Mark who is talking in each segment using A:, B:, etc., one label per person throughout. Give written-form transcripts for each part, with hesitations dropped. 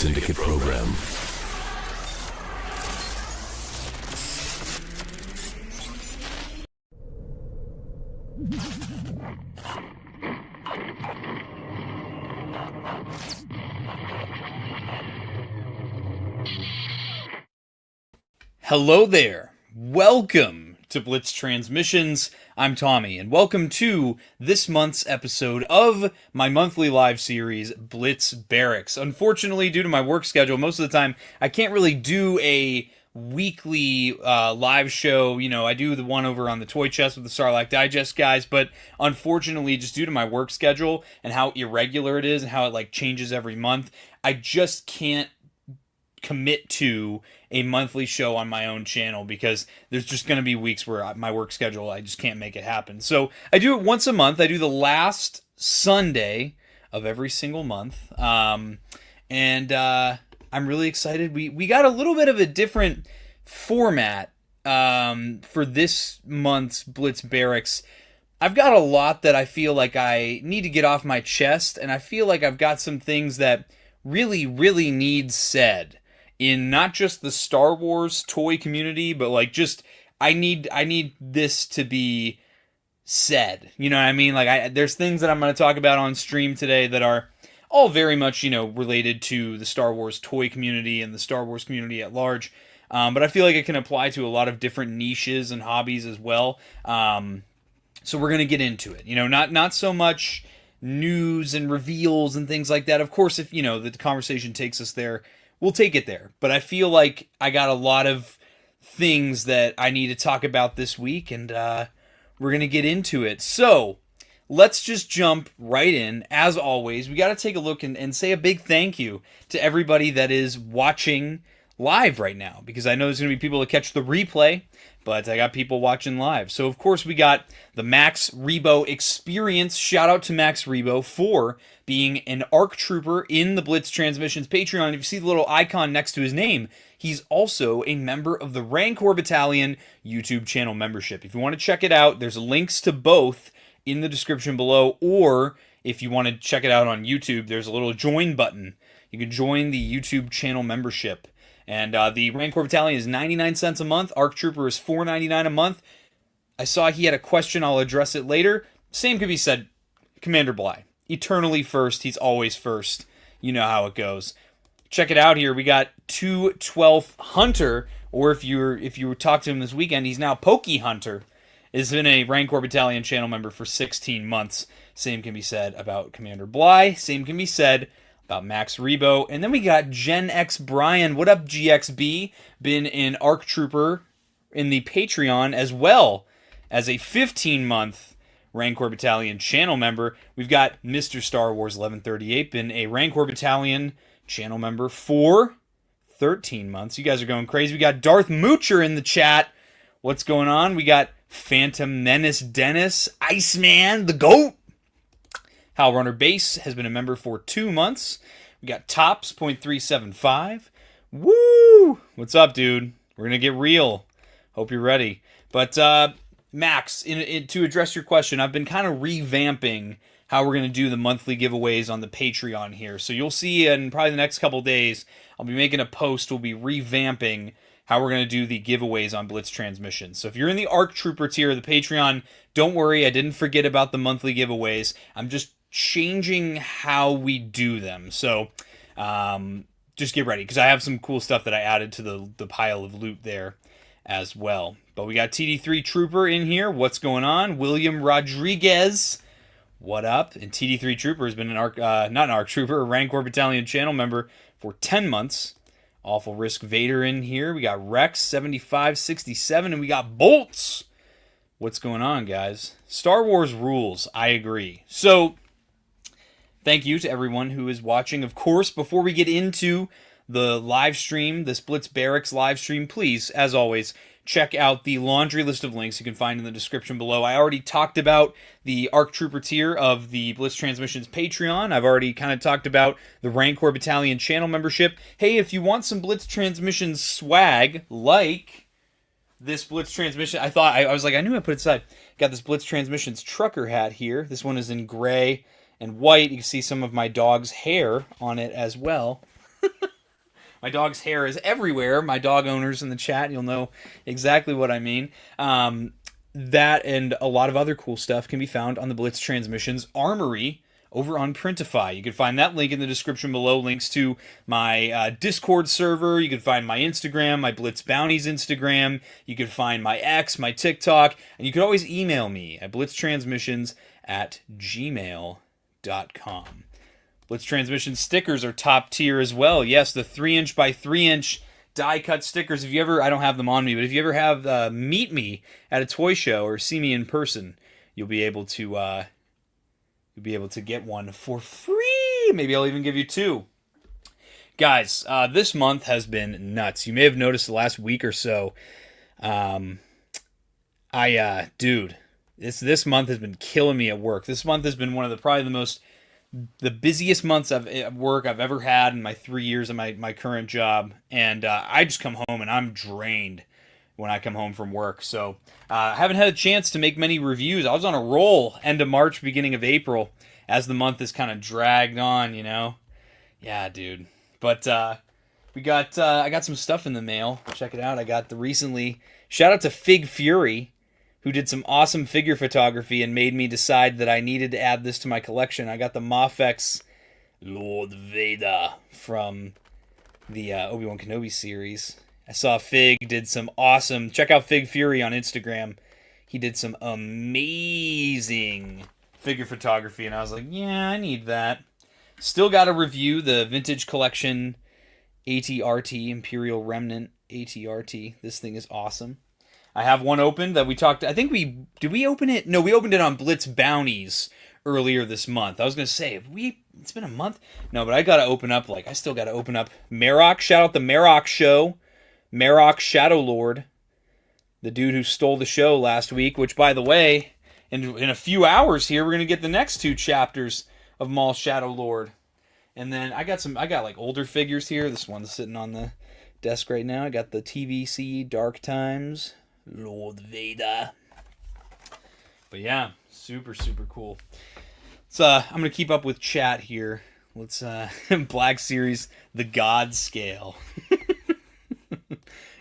A: Syndicate program.
B: Hello there. Welcome to Blitz Transmissions. I'm Tommy, and welcome to this month's episode of my monthly live series, Blitz Barracks. Unfortunately, due to my work schedule, most of the time I can't really do a weekly live show. You know, I do the one over on the Toy Chest with the Sarlacc Digest guys, but unfortunately, just due to my work schedule and how irregular it is and how it like changes every month, I just can't commit to a monthly show on my own channel because there's just going to be weeks where my work schedule, I just can't make it happen. So I do it once a month. I do the last Sunday of every single month. I'm really excited. We got a little bit of a different format for this month's Blitz Barracks. I've got a lot that I feel like I need to get off my chest, and I feel like I've got some things that really, really need said in not just the Star Wars toy community, but like just I need this to be said. You know what I mean? Like there's things that I'm going to talk about on stream today that are all very much, you know, related to the Star Wars toy community and the Star Wars community at large. But I feel like it can apply to a lot of different niches and hobbies as well. So we're going to get into it. You know, not so much news and reveals and things like that. Of course, if, you know, the conversation takes us there, we'll take it there. But I feel like I got a lot of things that I need to talk about this week, and we're going to get into it. So let's just jump right in. As always, we got to take a look and say a big thank you to everybody that is watching live right now, because I know there's going to be people that catch the replay, but I got people watching live. So, of course, we got the Max Rebo Experience. Shout out to Max Rebo for being an ARC Trooper in the Blitz Transmissions Patreon. If you see the little icon next to his name, he's also a member of the Rancor Battalion YouTube channel membership. If you want to check it out, there's links to both in the description below, or if you want to check it out on YouTube, there's a little join button. You can join the YouTube channel membership. And the Rancor Battalion is 99 cents a month. ARC Trooper is $4.99 a month. I saw he had a question. I'll address it later. Same could be said. Commander Bly. Eternally first. He's always first. You know how it goes. Check it out here. We got 212 Hunter, or if you talk to him this weekend, he's now Pokey Hunter. Has been a Rancor Battalion channel member for 16 months. Same can be said about Commander Bly. Same can be said about Max Rebo. And then we got Gen X Brian. What up, GXB? Been an ARC Trooper in the Patreon as well as a 15-month Rancor Battalion channel member. We've got Mr. Star Wars 1138. Been a Rancor Battalion channel member for 13 months. You guys are going crazy. We got Darth Moocher in the chat. What's going on? We got Phantom Menace Dennis. Iceman, the GOAT. Hal Runner Base has been a member for 2 months. We got Tops, .375. Woo! What's up, dude? We're going to get real. Hope you're ready. But, Max, to address your question, I've been kind of revamping how we're going to do the monthly giveaways on the Patreon here. So you'll see in probably the next couple days, I'll be making a post. We'll be revamping how we're going to do the giveaways on Blitz Transmissions. So if you're in the ARC Trooper tier of the Patreon, don't worry, I didn't forget about the monthly giveaways. I'm just changing how we do them. So just get ready, because I have some cool stuff that I added to the pile of loot there as well. But we got TD3 Trooper in here. What's going on? William Rodriguez. What up? And TD3 Trooper has been an ARC, not an ARC Trooper, a Rancor Battalion channel member for 10 months. Awful Risk Vader in here. We got Rex 7567, and we got Bolts. What's going on, guys? Star Wars rules. I agree. So thank you to everyone who is watching. Of course, before we get into the live stream, this Blitz Barracks live stream, please, as always, check out the laundry list of links you can find in the description below. I already talked about the ARC Trooper tier of the Blitz Transmissions Patreon. I've already kind of talked about the Rancor Battalion channel membership. Hey, if you want some Blitz Transmissions swag, like this Blitz Transmission, I was like, I knew I put it aside. Got this Blitz Transmissions trucker hat here. This one is in gray and white. You can see some of my dog's hair on it as well. My dog's hair is everywhere. My dog owners in the chat, you'll know exactly what I mean. That and a lot of other cool stuff can be found on the Blitz Transmissions Armory over on Printify. You can find that link in the description below. Links to my Discord server. You can find my Instagram, my Blitz Bounties Instagram. You can find my X, my TikTok. And you can always email me at blitztransmissions@gmail.com. Blitz Transmission stickers are top tier as well. Yes, the 3" by 3" die cut stickers. If you ever, I don't have them on me, but if you ever have meet me at a toy show or see me in person, you'll be able to get one for free. Maybe I'll even give you 2. Guys, this month has been nuts. You may have noticed the last week or so. Dude, this month has been killing me at work. This month has been one of the busiest months at work I've ever had in my 3 years of my current job. And I just come home and I'm drained when I come home from work. So I haven't had a chance to make many reviews. I was on a roll end of March, beginning of April, as the month has kind of dragged on, you know? Yeah, dude. But I got some stuff in the mail. Check it out. I got shout out to Fig Fury, who did some awesome figure photography and made me decide that I needed to add this to my collection. I got the Mafex Lord Vader from the Obi-Wan Kenobi series. I saw Fig did some awesome... Check out Fig Fury on Instagram. He did some amazing figure photography, and I was like, yeah, I need that. Still got to review the Vintage Collection ATRT, Imperial Remnant ATRT. This thing is awesome. I have one opened that we talked... I think did we open it? No, we opened it on Blitz Bounties earlier this month. I was going to say, it's been a month? No, but I got to open up, I still got to open up Marok. Shout out the Marok show. Marok Shadow Lord. The dude who stole the show last week, which, by the way, in a few hours here, we're going to get the next 2 chapters of Maul Shadow Lord. And then I got older figures here. This one's sitting on the desk right now. I got the TVC Dark Times Lord Vader. But yeah, super, super cool. So I'm going to keep up with chat here. Let's Black Series, the God Scale.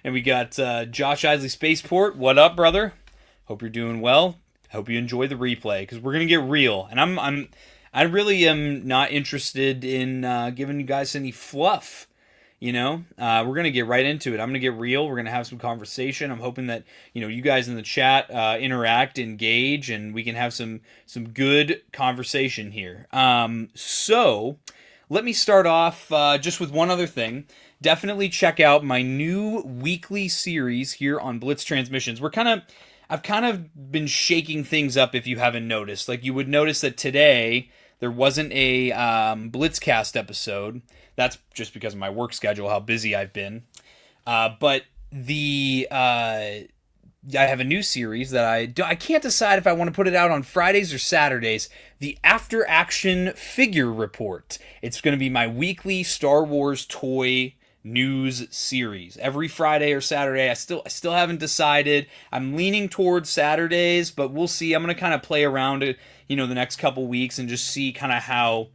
B: And we got Josh Isley Spaceport. What up, brother? Hope you're doing well. Hope you enjoy the replay, because we're going to get real. And I really am not interested in giving you guys any fluff. You know, we're going to get right into it. I'm going to get real. We're going to have some conversation. I'm hoping that, you guys in the chat interact, engage, and we can have some good conversation here. So let me start off just with one other thing. Definitely check out my new weekly series here on Blitz Transmissions. I've kind of been shaking things up, if you haven't noticed. You would notice that today there wasn't a Blitzcast episode. That's just because of my work schedule, how busy I've been. But I have a new series that I can't decide if I want to put it out on Fridays or Saturdays. The After Action Figure Report. It's going to be my weekly Star Wars toy news series. Every Friday or Saturday. I still haven't decided. I'm leaning towards Saturdays, but we'll see. I'm going to kind of play around it, the next couple weeks and just see kind of how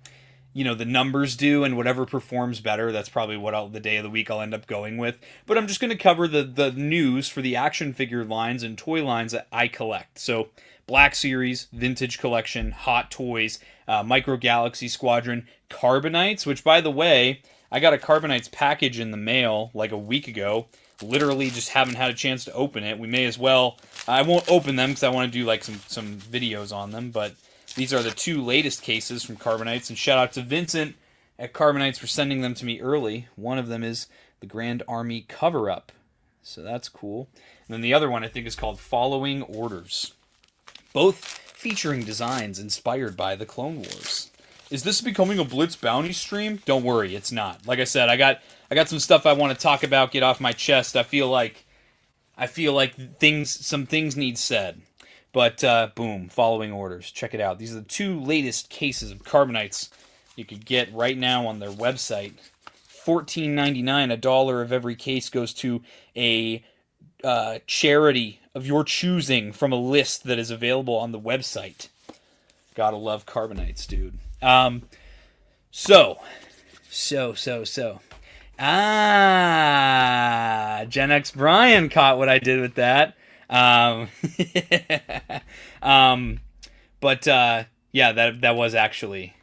B: the numbers do, and whatever performs better, that's probably what the day of the week I'll end up going with. But I'm just going to cover the news for the action figure lines and toy lines that I collect. So, Black Series, Vintage Collection, Hot Toys, Micro Galaxy Squadron, Carbonites, which, by the way, I got a Carbonites package in the mail a week ago. Literally just haven't had a chance to open it. We may as well... I won't open them because I want to do some videos on them, but... These are the 2 latest cases from Carbonites, and shout out to Vincent at Carbonites for sending them to me early. One of them is the Grand Army Cover-Up, so that's cool. And then the other one I think is called Following Orders. Both featuring designs inspired by the Clone Wars. Is this becoming a Blitz Bounty stream? Don't worry, it's not. Like I said, I got some stuff I want to talk about, get off my chest. I feel like some things need said. But, boom, Following Orders. Check it out. These are the 2 latest cases of Carbonites you could get right now on their website. $14.99, $1 of every case goes to a charity of your choosing from a list that is available on the website. Gotta love Carbonites, dude. So. Gen X Brian caught what I did with that. Um, um, but yeah, that was actually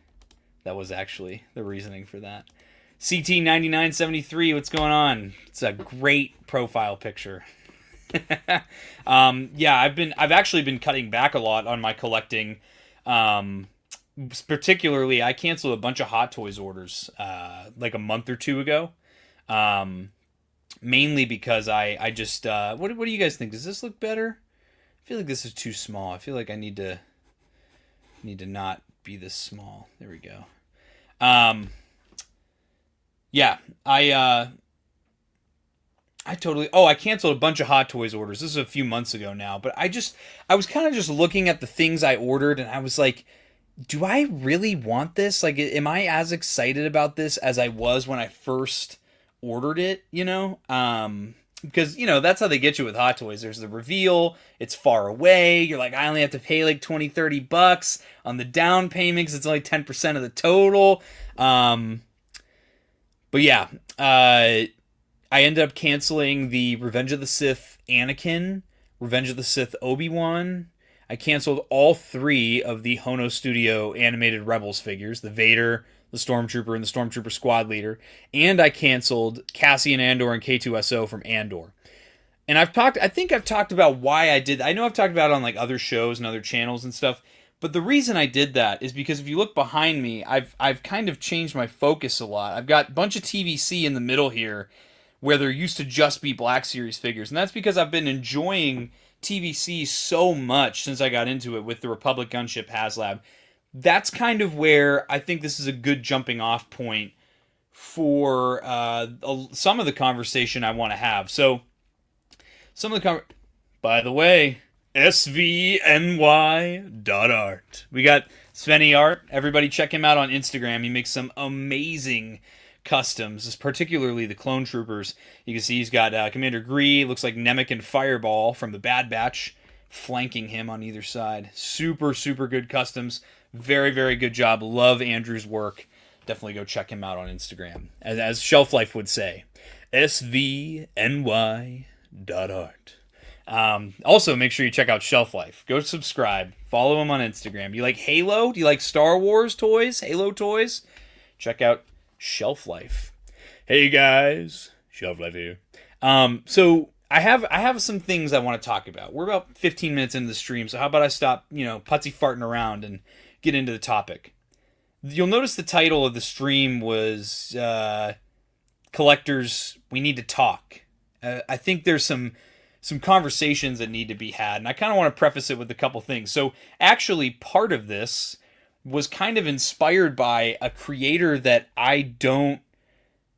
B: the reasoning for that. CT9973, what's going on? It's a great profile picture. Yeah, I've actually been cutting back a lot on my collecting. Um, Particularly, I canceled a bunch of Hot Toys orders like a month or two ago. Um, Mainly because I just what do you guys think? Does this look better? I feel like this is too small. I feel like I need to not be this small. There we go. Um, yeah, I totally. Oh, I canceled a bunch of Hot Toys orders. This is a few months ago now, but I was kind of just looking at the things I ordered, and I was like, do I really want this? Like, am I as excited about this as I was when I first ordered it? Because that's how they get you with Hot Toys. There's the reveal. It's far away. You're like, I only have to pay like 20-30 bucks on the down payments. It's only 10% of the total. But yeah, I ended up canceling the Revenge of the Sith Anakin, Revenge of the Sith Obi-Wan. I canceled all three of the Hono Studio animated Rebels figures, the Vader, the Stormtrooper, and the Stormtrooper Squad Leader. And I canceled Cassian Andor and K2SO from Andor. And I think I've talked about why I did. I know I've talked about it on like other shows and other channels and stuff. But the reason I did that is because if you look behind me, I've kind of changed my focus a lot. I've got a bunch of TVC in the middle here, where there used to just be Black Series figures. And that's because I've been enjoying TVC so much since I got into it with the Republic Gunship HasLab. That's kind of where I think this is a good jumping off point for some of the conversation I want to have. So, by the way, svny.art. We got Svenny Art. Everybody check him out on Instagram. He makes some amazing customs, particularly the clone troopers. You can see he's got Commander Gree, looks like Nemec and Fireball from the Bad Batch flanking him on either side. Super, super good customs. Very, very good job. Love Andrew's work. Definitely go check him out on Instagram. As Shelf Life would say, svny.art. Also, make sure you check out Shelf Life. Go subscribe. Follow him on Instagram. Do you like Halo? Do you like Star Wars toys? Halo toys? Check out Shelf Life. Hey guys, Shelf Life here. So I have some things I want to talk about. We're about 15 minutes into the stream, so how about I stop, putsy farting around and get into the topic. You'll notice the title of the stream was Collectors, We Need to Talk. I think there's some conversations that need to be had, and I kind of want to preface it with a couple things. So actually, part of this was kind of inspired by a creator that that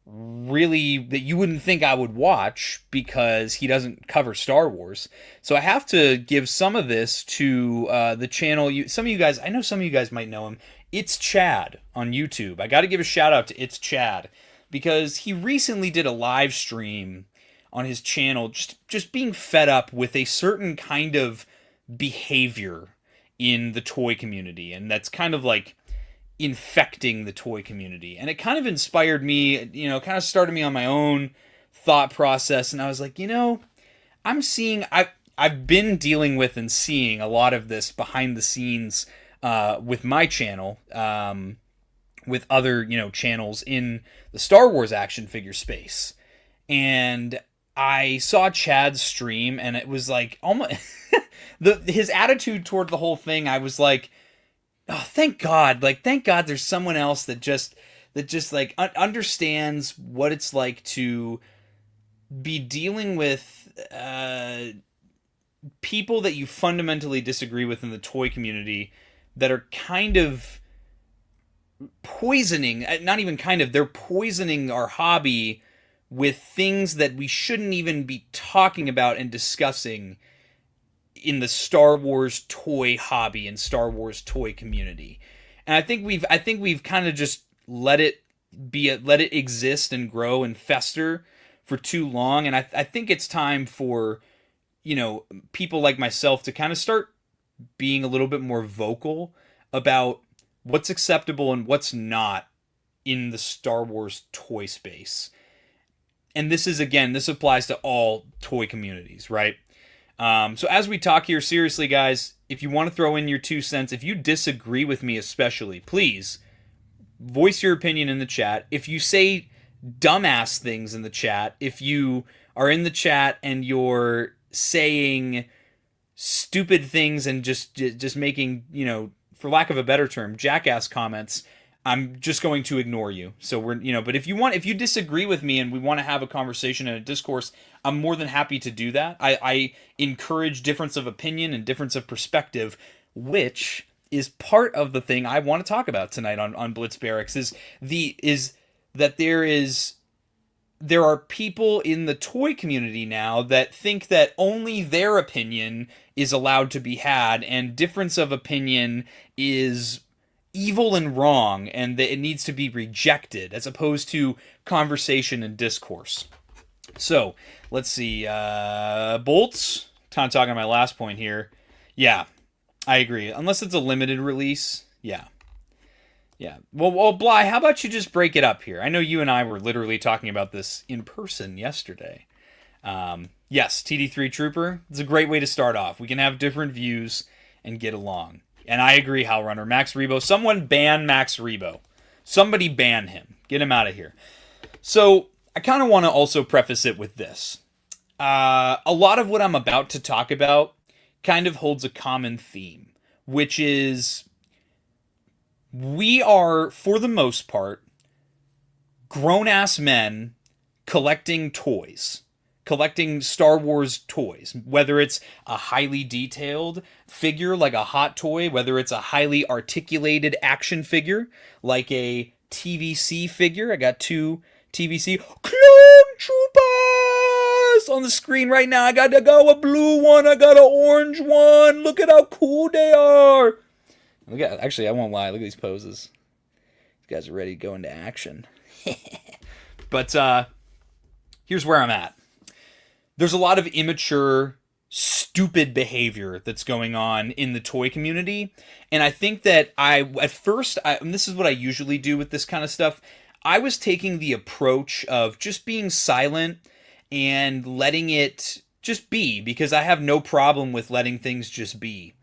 B: you wouldn't think I would watch because he doesn't cover Star Wars. So I have to give some of this to the channel. Some of you guys, I know some of you guys might know him. It's Chad on YouTube. I got to give a shout out to It's Chad because he recently did a live stream on his channel just being fed up with a certain kind of behavior in the toy community, and that's kind of like infecting the toy community. And it kind of inspired me, kind of started me on my own thought process, and I was like, I've been dealing with and seeing a lot of this behind the scenes with my channel, with other, channels in the Star Wars action figure space. And I saw Chad's stream, and it was like almost his attitude toward the whole thing. I was like, oh, thank God! Thank God, there's someone else that just understands what it's like to be dealing with people that you fundamentally disagree with in the toy community that are kind of poisoning. Not even kind of. They're poisoning our hobby with things that we shouldn't even be talking about and discussing in the Star Wars toy hobby and Star Wars toy community. And I think we've kind of just let it exist and grow and fester for too long. And I think it's time for, people like myself to kind of start being a little bit more vocal about what's acceptable and what's not in the Star Wars toy space. and this is, again, this applies to all toy communities, right? So as we talk here, seriously, guys, if you want to throw in your 2 cents, if you disagree with me especially, please voice your opinion in the chat. If you say dumbass things in the chat, if you are in the chat and you're saying stupid things and just making, for lack of a better term, jackass comments, I'm just going to ignore you. So but if you disagree with me and we want to have a conversation and a discourse, I'm more than happy to do that. I encourage difference of opinion and difference of perspective, which is part of the thing I want to talk about tonight on Blitz Barracks, is that there are people in the toy community now that think that only their opinion is allowed to be had, and difference of opinion is evil and wrong, and that it needs to be rejected, as opposed to conversation and discourse. So, let's see. Bolts? Kind of talking on my last point here. Yeah, I agree. Unless it's a limited release, yeah. Yeah. Well, Bly, how about you just break it up here? I know you and I were literally talking about this in person yesterday. Yes, TD3 Trooper. It's a great way to start off. We can have different views and get along. And I agree, Howlrunner. Max Rebo. Someone ban Max Rebo. Somebody ban him. Get him out of here. So, I kind of want to also preface it with this. A lot of what I'm about to talk about kind of holds a common theme, which is we are, for the most part, grown-ass men collecting toys. Collecting Star Wars toys, whether it's a highly detailed figure like a Hot Toy, whether it's a highly articulated action figure like a TVC figure. I got 2 TVC Clone Troopers on the screen right now. I got a blue one, I got an orange one. Look at how cool they are. Actually, I won't lie. Look at these poses. These guys are ready to go into action. But here's where I'm at. There's a lot of immature, stupid behavior that's going on in the toy community. And I think that at first, and this is what I usually do with this kind of stuff, I was taking the approach of just being silent and letting it just be, because I have no problem with letting things just be.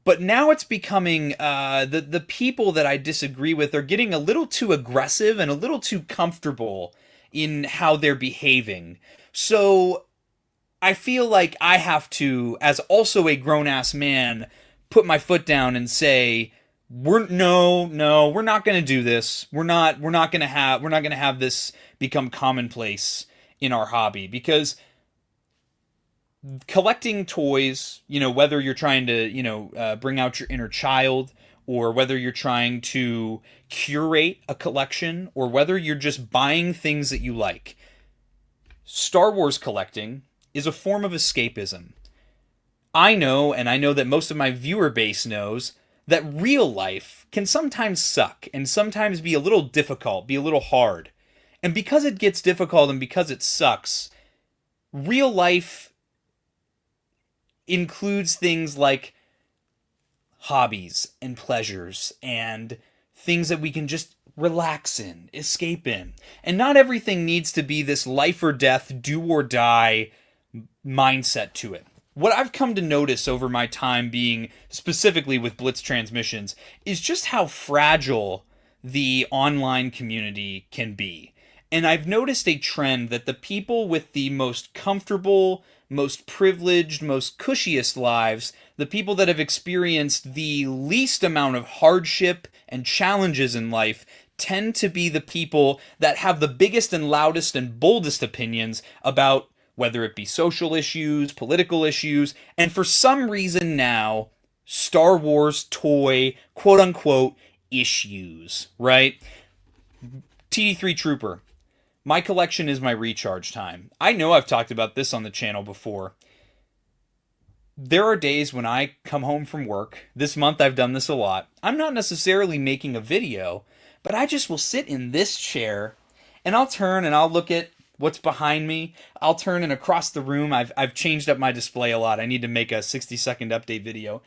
B: But now it's becoming, the people that I disagree with are getting a little too aggressive and a little too comfortable in how they're behaving. So I feel like I have to, as also a grown-ass man, put my foot down and say, we're not going to do this. We're not going to have this become commonplace in our hobby, because collecting toys, whether you're trying to, bring out your inner child, or whether you're trying to curate a collection, or whether you're just buying things that you like, Star Wars collecting is a form of escapism. I know, and I know that most of my viewer base knows, that real life can sometimes suck and sometimes be a little difficult, be a little hard. And because it gets difficult and because it sucks, real life includes things like hobbies and pleasures and things that we can just relax in, escape in. And not everything needs to be this life or death, do or die mindset to it. What I've come to notice over my time being specifically with Blitz transmissions is just how fragile the online community can be. And I've noticed a trend that the people with the most comfortable, most privileged, most cushiest lives, the people that have experienced the least amount of hardship and challenges in life, tend to be the people that have the biggest and loudest and boldest opinions about whether it be social issues, political issues, and for some reason now, Star Wars toy, quote-unquote, issues, right? TD3 Trooper. My collection is my recharge time. I know I've talked about this on the channel before. There are days when I come home from work. This month I've done this a lot. I'm not necessarily making a video, but I just will sit in this chair and I'll turn and I'll look at what's behind me. I'll turn and across the room. I've changed up my display a lot. I need to make a 60-second update video.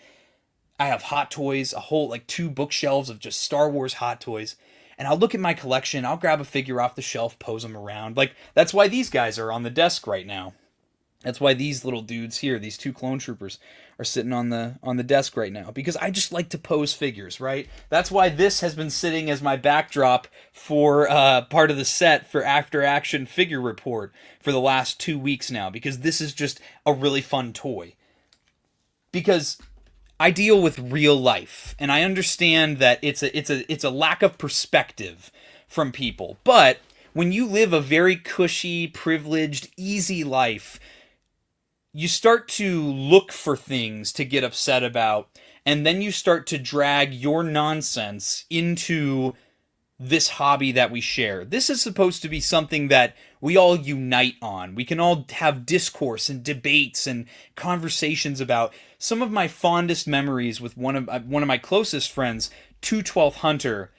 B: I have Hot Toys, a whole 2 bookshelves of just Star Wars Hot Toys. and I'll look at my collection, I'll grab a figure off the shelf, pose them around. Like, that's why these guys are on the desk right now. That's why these little dudes here, these two clone troopers, are sitting on the desk right now, because I just like to pose figures, right? That's why this has been sitting as my backdrop for part of the set for After Action Figure Report for the last 2 weeks now, because this is just a really fun toy. Because I deal with real life, and I understand that it's a lack of perspective from people. But when you live a very cushy, privileged, easy life, you start to look for things to get upset about, and then you start to drag your nonsense into this hobby that we share. This is supposed to be something that we all unite on. We can all have discourse and debates and conversations about. Some of my fondest memories with one of my closest friends, 212 Hunter,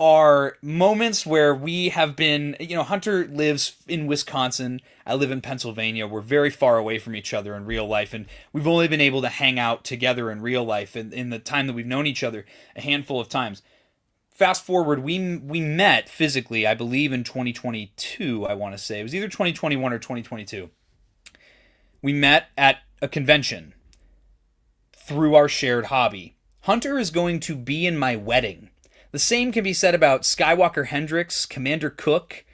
B: are moments where we have been, Hunter lives in Wisconsin, I live in Pennsylvania, we're very far away from each other in real life, and we've only been able to hang out together in real life in the time that we've known each other a handful of times. Fast forward, we met physically, I believe in 2022, I want to say. It was either 2021 or 2022. We met at a convention through our shared hobby. Hunter is going to be in my wedding. The same can be said about Skywalker Hendricks, Commander Cook.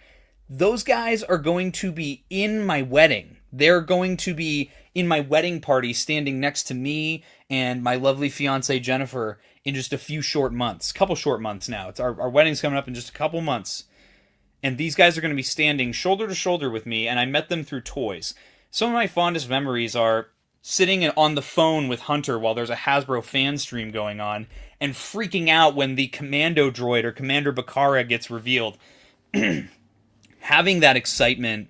B: Those guys are going to be in my wedding. They're going to be in my wedding party standing next to me and my lovely fiancée Jennifer in just a few short months. Couple short months now. It's our wedding's coming up in just a couple months. And these guys are going to be standing shoulder to shoulder with me, and I met them through toys. Some of my fondest memories are sitting on the phone with Hunter while there's a Hasbro fan stream going on and freaking out when the Commando droid or Commander Bakara gets revealed. Having that excitement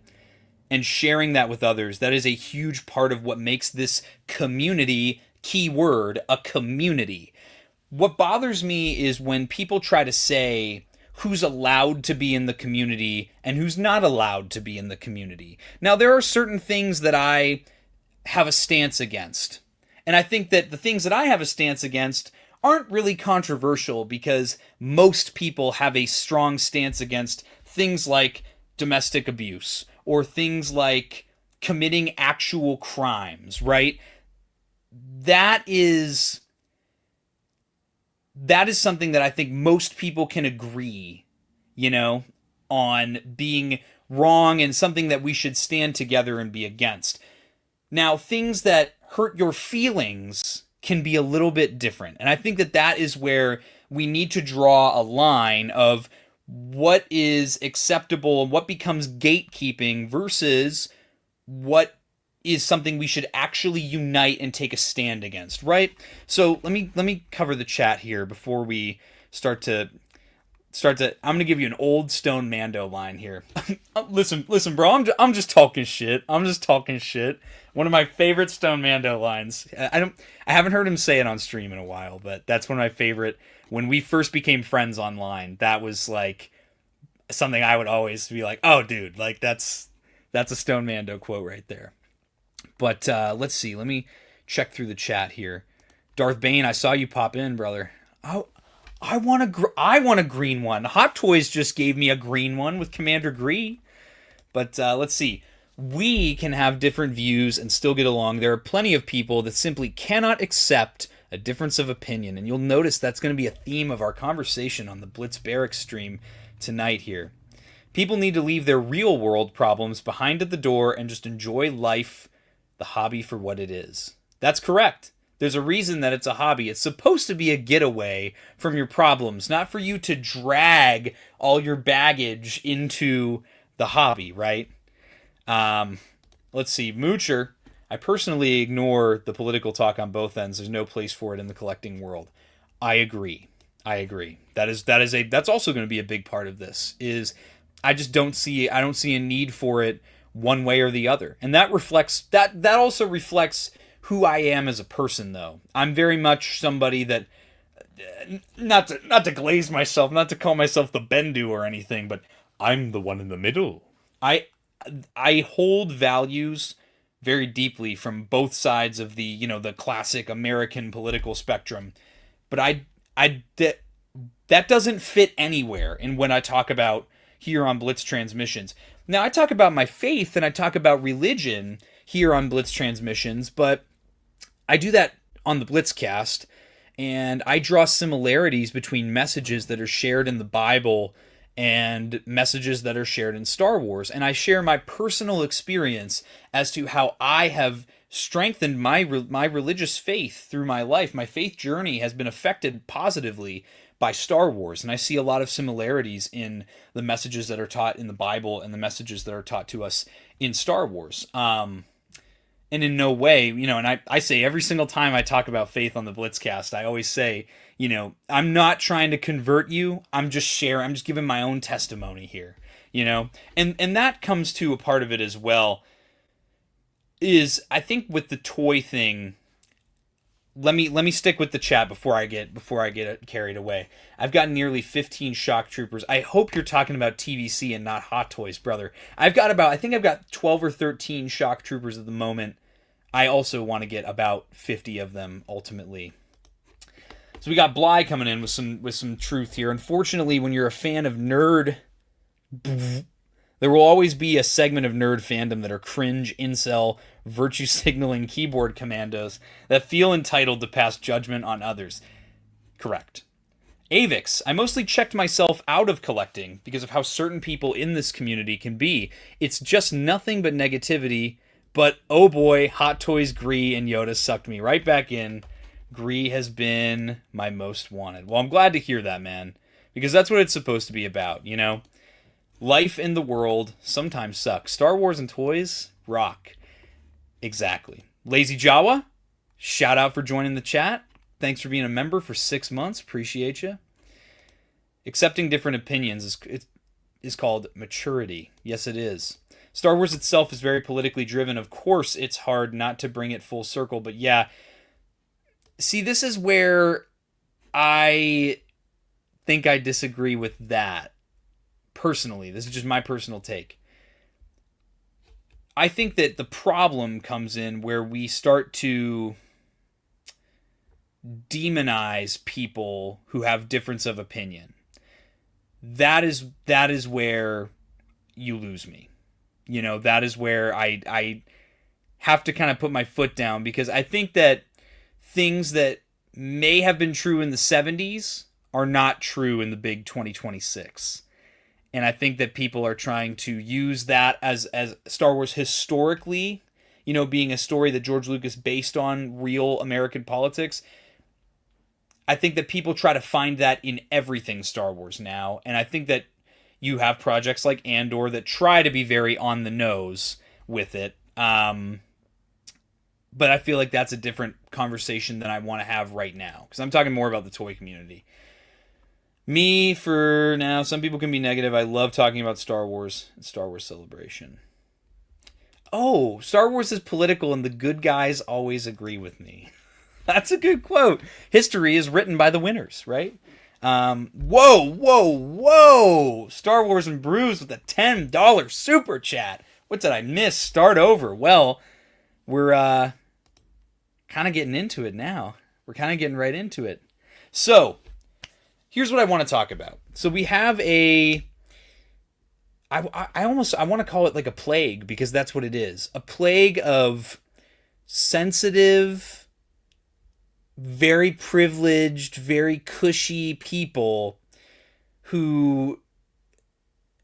B: and sharing that with others, that is a huge part of what makes this community, keyword, a community. What bothers me is when people try to say who's allowed to be in the community and who's not allowed to be in the community. Now, there are certain things that I have a stance against. And I think that the things that I have a stance against aren't really controversial, because most people have a strong stance against things like domestic abuse or things like committing actual crimes, right? That is something that I think most people can agree, on being wrong, and something that we should stand together and be against. Now, things that hurt your feelings can be a little bit different. And I think that is where we need to draw a line of what is acceptable and what becomes gatekeeping versus what is something we should actually unite and take a stand against, right? So let me cover the chat here before we start to I'm going to give you an old Stone Mando line here. listen, bro, I'm just talking shit. One of my favorite Stone Mando lines. I haven't heard him say it on stream in a while, but that's one of my favorite. When we first became friends online, that was like something I would always be like, "Oh, dude, like that's a Stone Mando quote right there." But let's see. Let me check through the chat here. Darth Bane, I saw you pop in, brother. Oh, I want a green one. Hot Toys just gave me a green one with Commander Gree. But let's see. We can have different views and still get along. There are plenty of people that simply cannot accept a difference of opinion. And you'll notice that's going to be a theme of our conversation on the Blitz Barracks stream tonight here. People need to leave their real world problems behind at the door and just enjoy life, the hobby, for what it is. That's correct. There's a reason that it's a hobby. It's supposed to be a getaway from your problems, not for you to drag all your baggage into the hobby, right? Let's see. Moocher, I personally ignore the political talk on both ends. There's no place for it in the collecting world. I agree. That's also going to be a big part of this. I don't see a need for it one way or the other. And that also reflects who I am as a person, though. I'm very much somebody that, not to glaze myself, not to call myself the Bendu or anything, but I'm the one in the middle. I hold values very deeply from both sides of the classic American political spectrum, but That doesn't fit anywhere in when I talk about here on Blitz Transmissions. Now, I talk about my faith and I talk about religion here on Blitz Transmissions, but I do that on the Blitzcast, and I draw similarities between messages that are shared in the Bible and messages that are shared in Star Wars. And I share my personal experience as to how I have strengthened my religious faith through my life. My faith journey has been affected positively by Star Wars, and I see a lot of similarities in the messages that are taught in the Bible and the messages that are taught to us in Star Wars. And in no way, and I say every single time I talk about faith on the Blitzcast, I always say, I'm not trying to convert you. I'm just giving my own testimony here, and that comes to a part of it as well. Is I think with the toy thing, let me stick with the chat before I get carried away. I've got nearly 15 shock troopers. I hope you're talking about TVC and not Hot Toys, brother. I think I've got 12 or 13 shock troopers at the moment. I also want to get about 50 of them ultimately. So we got Bly coming in with some truth here. Unfortunately, when you're a fan of nerd, there will always be a segment of nerd fandom that are cringe, incel, virtue signaling keyboard commandos that feel entitled to pass judgment on others. Correct. Avix, I mostly checked myself out of collecting because of how certain people in this community can be. It's just nothing but negativity, but oh boy, Hot Toys, Gree, and Yoda sucked me right back in. Gree has been my most wanted. Well, I'm glad to hear that, man, because that's what it's supposed to be about, Life in the world sometimes sucks. Star Wars and toys rock. Exactly. Lazy Jawa, shout out for joining the chat. Thanks for being a member for 6 months. Appreciate you. Accepting different opinions is called maturity. Yes, it is. Star Wars itself is very politically driven. Of course, it's hard not to bring it full circle, but yeah. See, this is where I think I disagree with that. Personally, this is just my personal take. I think that the problem comes in where we start to demonize people who have difference of opinion. That is where you lose me. That is where I have to kind of put my foot down, because I think that things that may have been true in the 70s are not true in the big 2026. And I think that people are trying to use that as Star Wars historically, being a story that George Lucas based on real American politics. I think that people try to find that in everything Star Wars now. And I think that you have projects like Andor that try to be very on the nose with it. But I feel like that's a different conversation than I want to have right now, because I'm talking more about the toy community. Me, for now, some people can be negative. I love talking about Star Wars and Star Wars Celebration. Oh, Star Wars is political and the good guys always agree with me. That's a good quote. History is written by the winners, right? Whoa. Star Wars and Brews with a $10 super chat. What did I miss? Start over. Well, we're kind of getting into it now. We're kind of getting right into it. So, here's what I want to talk about. So we have I want to call it like a plague, because that's what it is. A plague of sensitive, very privileged, very cushy people who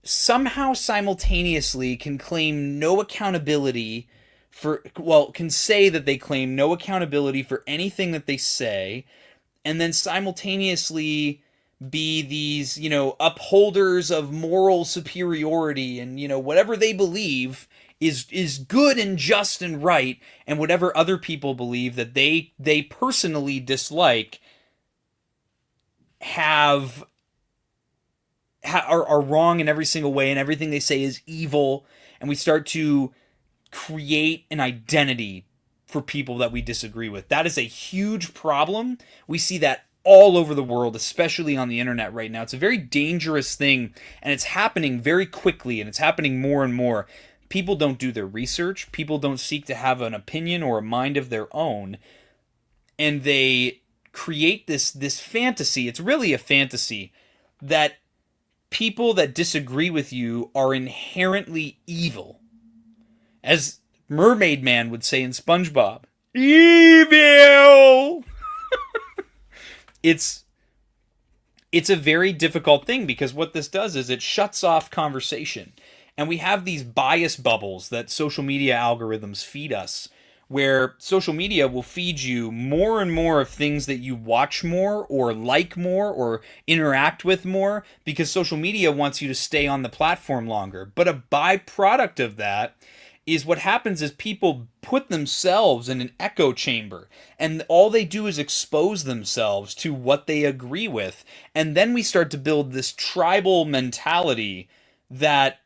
B: somehow simultaneously can claim no accountability can say that they claim no accountability for anything that they say, and then simultaneously be these, upholders of moral superiority and, whatever they believe is good and just and right, and whatever other people believe that they personally dislike are wrong in every single way, and everything they say is evil, and we start to create an identity for people that we disagree with. That is a huge problem. We see that all over the world, especially on the internet right now. It's a very dangerous thing, and it's happening very quickly, and it's happening more and more. People don't do their research. People don't seek to have an opinion or a mind of their own, and they create this fantasy. It's really a fantasy that people that disagree with you are inherently evil. As Mermaid Man would say in SpongeBob, evil! It's a very difficult thing, because what this does is it shuts off conversation. And we have these bias bubbles that social media algorithms feed us, where social media will feed you more and more of things that you watch more or like more or interact with more, because social media wants you to stay on the platform longer. But a byproduct of that is what happens is people put themselves in an echo chamber, and all they do is expose themselves to what they agree with. And then we start to build this tribal mentality that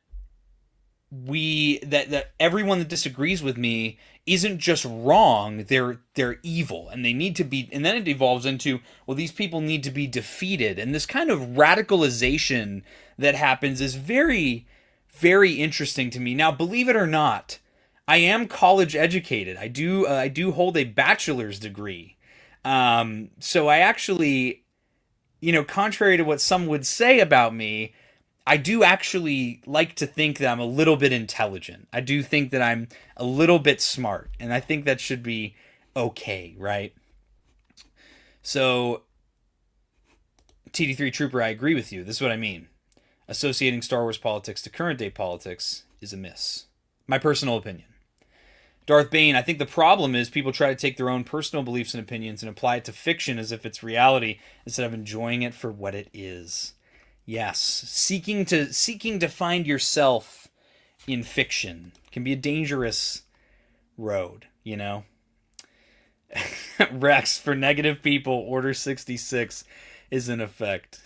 B: that everyone that disagrees with me isn't just wrong, they're evil, and they need to be. And then it evolves into, well, these people need to be defeated, and this kind of radicalization that happens is very, very interesting to me. Now, believe it or not, I am college educated. I do hold a bachelor's degree, so I actually, contrary to what some would say about me, I do actually like to think that I'm a little bit intelligent. I do think that I'm a little bit smart, and I think that should be okay, right? So, TD3 Trooper, I agree with you. This is what I mean. Associating Star Wars politics to current day politics is a miss. My personal opinion. Darth Bane, I think the problem is people try to take their own personal beliefs and opinions and apply it to fiction as if it's reality, instead of enjoying it for what it is. Yes, seeking to find yourself in fiction can be a dangerous road, Rex, for negative people, Order 66 is in effect.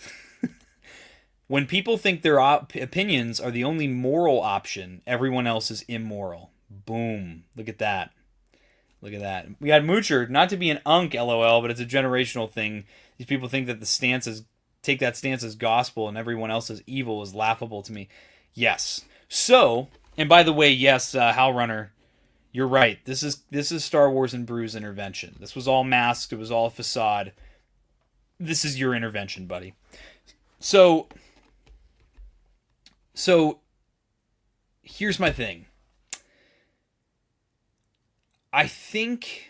B: When people think their opinions are the only moral option, everyone else is immoral. Boom. Look at that. Look at that. We got Moocher, not to be an unk, LOL, but it's a generational thing. These people think that take that stance as gospel and everyone else as evil is laughable to me. Yes. So, and by the way, yes, Hal Runner, you're right. This is Star Wars and Brew's intervention. This was all masked. It was all facade. This is your intervention, buddy. So here's my thing. I think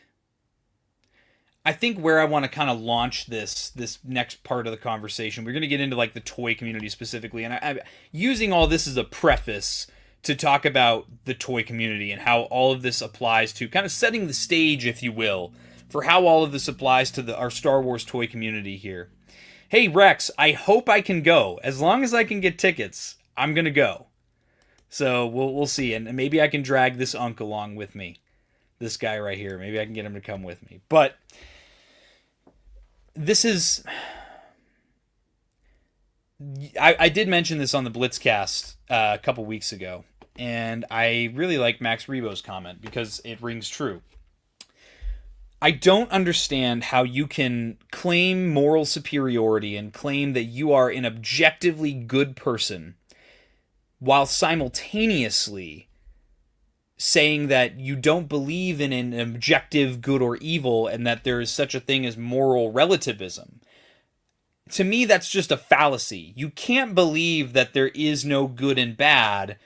B: where I want to kind of launch this next part of the conversation, we're going to get into like the toy community specifically, and I'm using all this as a preface to talk about the toy community and how all of this applies to kind of setting the stage, if you will, for how all of this applies to our Star Wars toy community here. Hey Rex, I hope I can go. As long as I can get tickets, I'm going to go. So we'll see, and maybe I can drag this unk along with me. This guy right here. Maybe I can get him to come with me. But this is... I did mention this on the Blitzcast a couple weeks ago, and I really like Max Rebo's comment because it rings true. I don't understand how you can claim moral superiority and claim that you are an objectively good person while simultaneously saying that you don't believe in an objective good or evil and that there is such a thing as moral relativism. To me, that's just a fallacy. You can't believe that there is no good and bad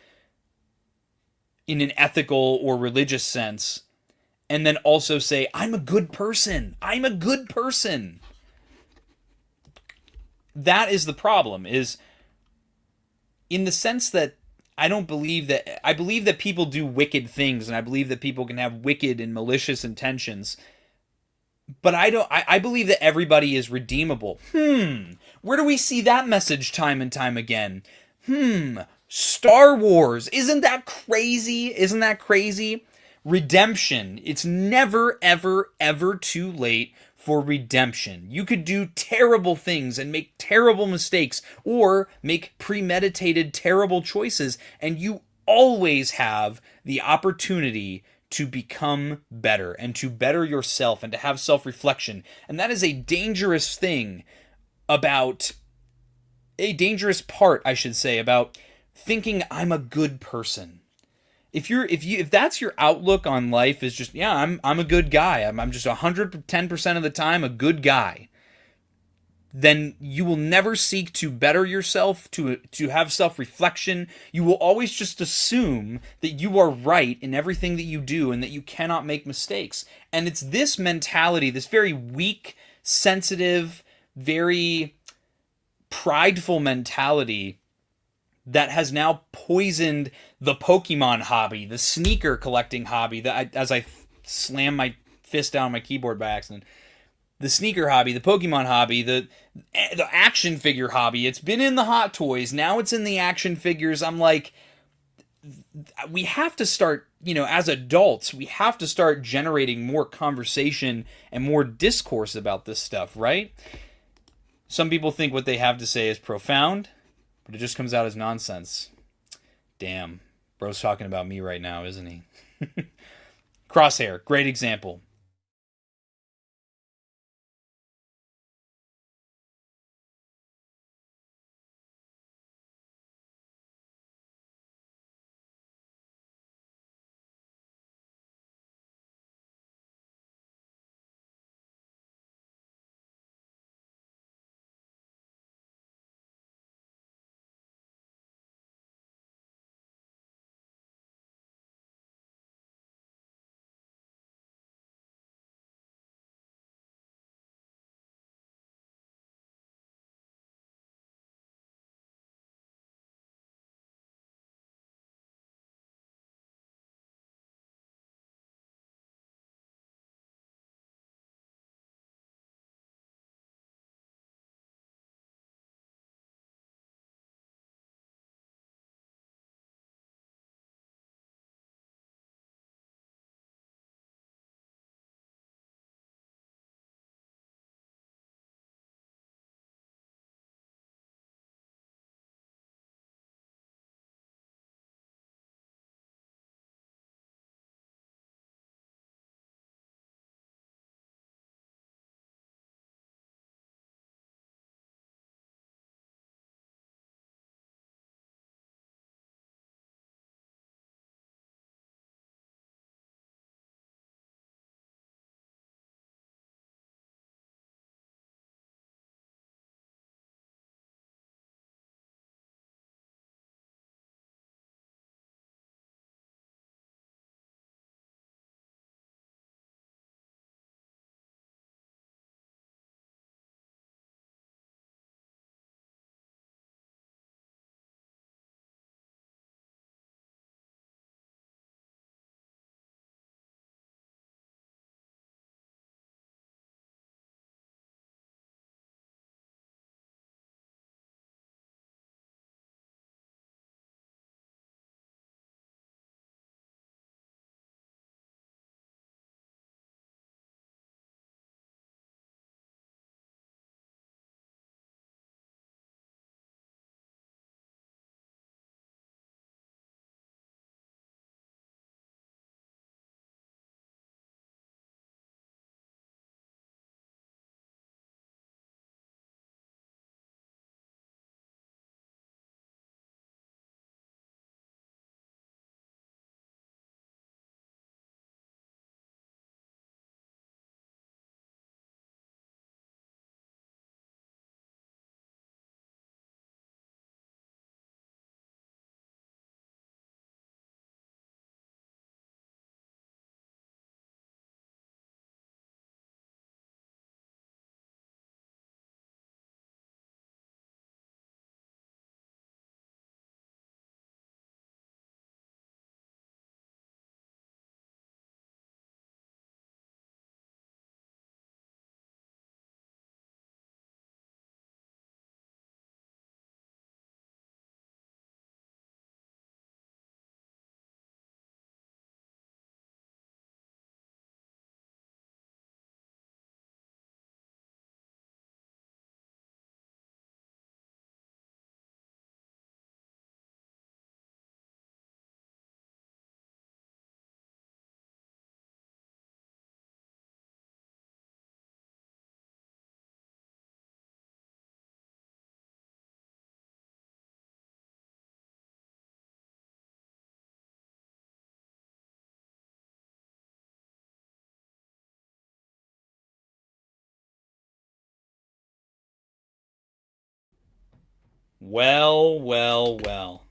B: in an ethical or religious sense and then also say, I'm a good person. I'm a good person. That is the problem, is in the sense that I believe that people do wicked things, and I believe that people can have wicked and malicious intentions. But I believe that everybody is redeemable. Where do we see that message time and time again? Star Wars. Isn't that crazy? Isn't that crazy? Redemption. It's never, ever, ever too late for redemption. You could do terrible things and make terrible mistakes or make premeditated terrible choices, and you always have the opportunity to become better and to better yourself and to have self-reflection. And that is a dangerous thing about a dangerous part, I should say, about thinking I'm a good person. If that's your outlook on life, is just, yeah, I'm a good guy. I'm just 110% of the time a good guy. Then you will never seek to better yourself, to have self-reflection. You will always just assume that you are right in everything that you do and that you cannot make mistakes. And it's this mentality, this very weak, sensitive, very prideful mentality that has now poisoned the Pokemon hobby, the sneaker collecting hobby, as I slam my fist down on my keyboard by accident. The sneaker hobby, the Pokemon hobby, the action figure hobby. It's been in the Hot Toys. Now it's in the action figures. I'm like, we have to start, as adults, we have to start generating more conversation and more discourse about this stuff, right? Some people think what they have to say is profound, but it just comes out as nonsense. Damn. Bro's talking about me right now, isn't he? Crosshair, great example. Well, well, well.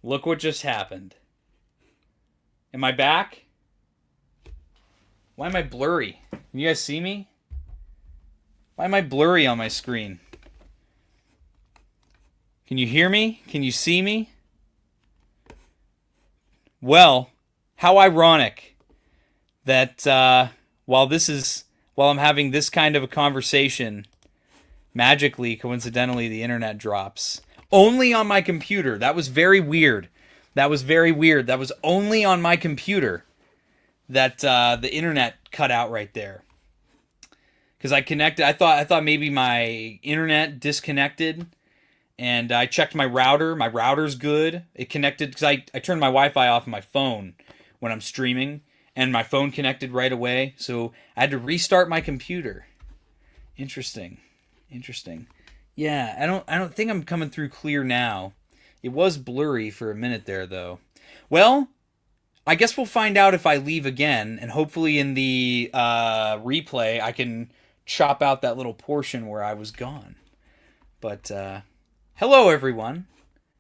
B: Look what just happened. Am I back? Why am I blurry? Can you guys see me? Why am I blurry on my screen? Can you hear me? Can you see me? Well, how ironic that while I'm having this kind of a conversation, magically, coincidentally, the internet drops. Only on my computer. That was very weird. That was only on my computer that the internet cut out right there. Because I connected, I thought maybe my internet disconnected, and I checked my router. My router's good. It connected because I turned my Wi-Fi off on my phone when I'm streaming, and my phone connected right away. So I had to restart my computer. Interesting. Yeah, I don't think I'm coming through clear now. It was blurry for a minute there, though. Well, I guess we'll find out if I leave again, and hopefully in the replay I can chop out that little portion where I was gone. But hello, everyone.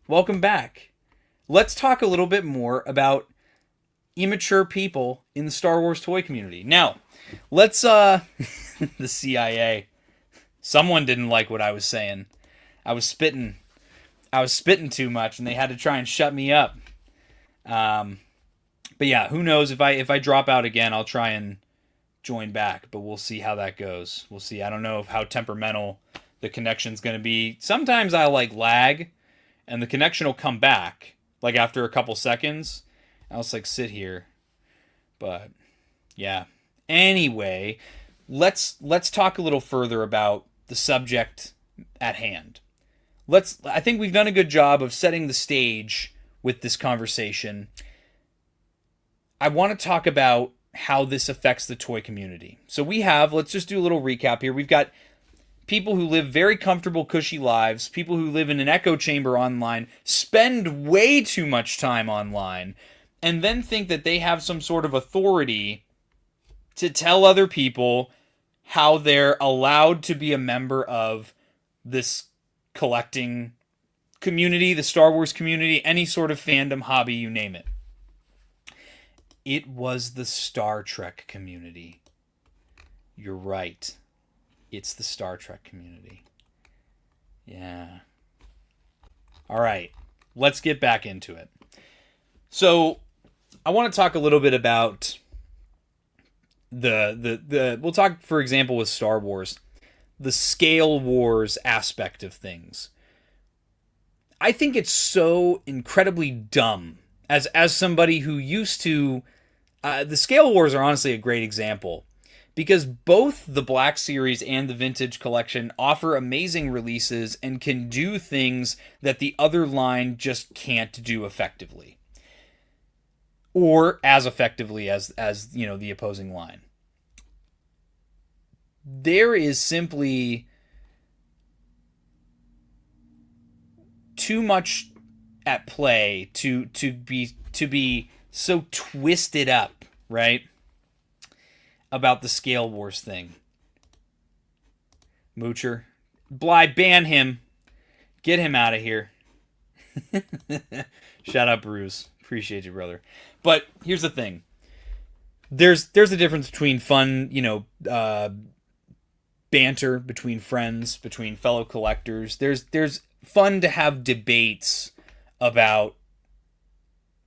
B: Welcome back. Let's talk a little bit more about immature people in the Star Wars toy community. Now, let's the CIA. Someone didn't like what I was saying. I was spitting too much, and they had to try and shut me up. But yeah, who knows? If I drop out again, I'll try and join back. But we'll see how that goes. We'll see. I don't know how temperamental the connection's going to be. Sometimes I'll lag, and the connection will come back after a couple seconds. I'll just sit here. But yeah. Anyway, let's talk a little further about the subject at hand. I think we've done a good job of setting the stage with this conversation. I want to talk about how this affects the toy community. So let's just do a little recap here. We've got people who live very comfortable, cushy lives, people who live in an echo chamber online, spend way too much time online, and then think that they have some sort of authority to tell other people how they're allowed to be a member of this collecting community, the Star Wars community, any sort of fandom, hobby, you name it. It was the Star Trek community. You're right. It's the Star Trek community. Yeah. All right. Let's get back into it. So, I want to talk a little bit about we'll talk, for example, with Star Wars, the scale wars aspect of things. I think it's so incredibly dumb as somebody who used to the scale wars are honestly a great example, because both the Black Series and the Vintage Collection offer amazing releases and can do things that the other line just can't do effectively, or as effectively as the opposing line. There is simply too much at play to be so twisted up, right, about the scale wars thing. Moocher, Bly, ban him. Get him out of here. Shut up, Bruce. Appreciate you, brother. But here's the thing. There's a difference between fun, banter between friends, between fellow collectors. There's fun to have debates about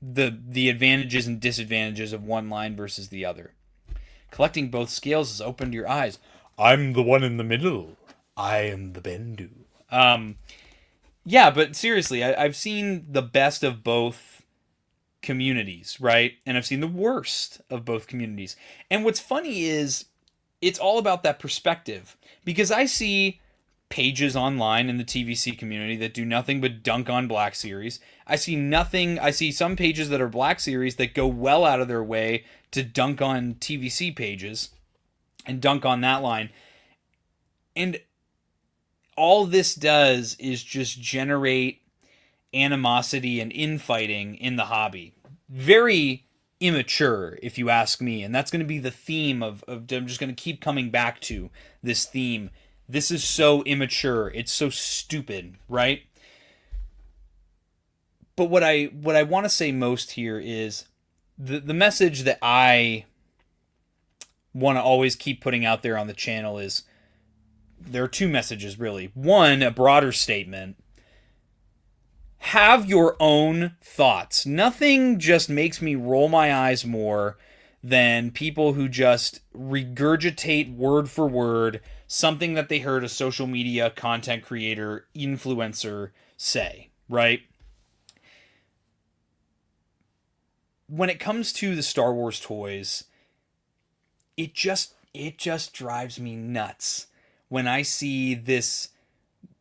B: the advantages and disadvantages of one line versus the other. Collecting both scales has opened your eyes. I'm the one in the middle. I am the Bendu. Yeah, but seriously, I've seen the best of both communities, right? And I've seen the worst of both communities. And what's funny is it's all about that perspective. Because I see pages online in the TVC community that do nothing but dunk on Black Series. I see some pages that are Black Series that go well out of their way to dunk on TVC pages and dunk on that line. And all this does is just generate animosity and infighting in the hobby. Very immature, if you ask me. And that's going to be the theme of I'm just going to keep coming back to this theme. This is so immature. It's so stupid, right? But what I want to say most here is the message that I want to always keep putting out there on the channel is there are two messages, really. One, a broader statement. Have your own thoughts. Nothing just makes me roll my eyes more than people who just regurgitate word for word something that they heard a social media content creator, influencer say, right? When it comes to the Star Wars toys, it just drives me nuts when I see this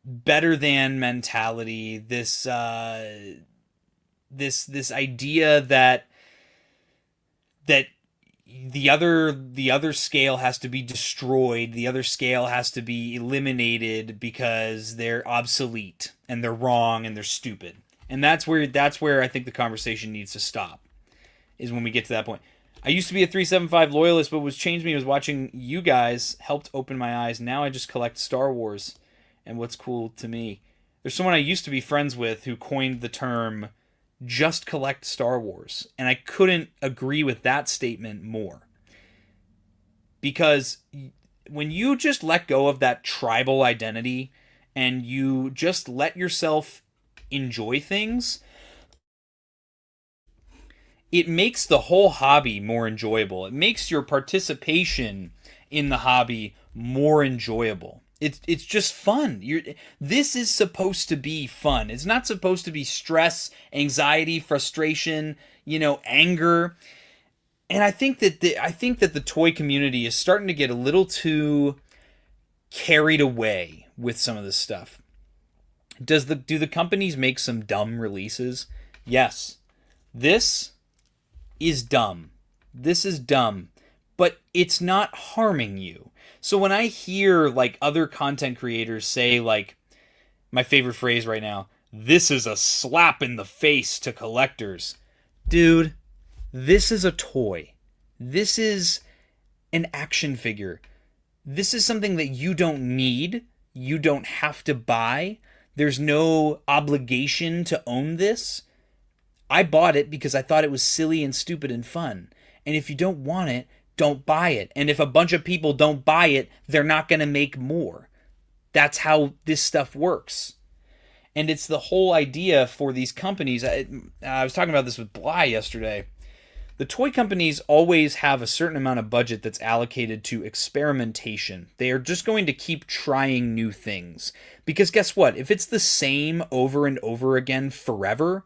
B: better than mentality, this idea that the other scale has to be destroyed, the other scale has to be eliminated because they're obsolete and they're wrong and they're stupid. And that's where I think the conversation needs to stop, is when we get to that point. I used to be a 375 loyalist, but what changed me was watching you guys helped open my eyes. Now I just collect Star Wars and what's cool to me. There's someone I used to be friends with who coined the term just collect Star Wars. And I couldn't agree with that statement more. Because when you just let go of that tribal identity and you just let yourself enjoy things, it makes the whole hobby more enjoyable. It makes your participation in the hobby more enjoyable. It's just fun. This is supposed to be fun. It's not supposed to be stress, anxiety, frustration, anger. And I think that the toy community is starting to get a little too carried away with some of this stuff. Do the companies make some dumb releases? Yes. This is dumb. This is dumb, but it's not harming you. So when I hear like other content creators say, like, my favorite phrase right now, this is a slap in the face to collectors. Dude, this is a toy. This is an action figure. This is something that you don't need. You don't have to buy. There's no obligation to own this. I bought it because I thought it was silly and stupid and fun. And if you don't want it, don't buy it. And if a bunch of people don't buy it, they're not going to make more. That's how this stuff works. And it's the whole idea for these companies. I was talking about this with Bly yesterday. The toy companies always have a certain amount of budget that's allocated to experimentation. They are just going to keep trying new things. Because guess what? If it's the same over and over again forever,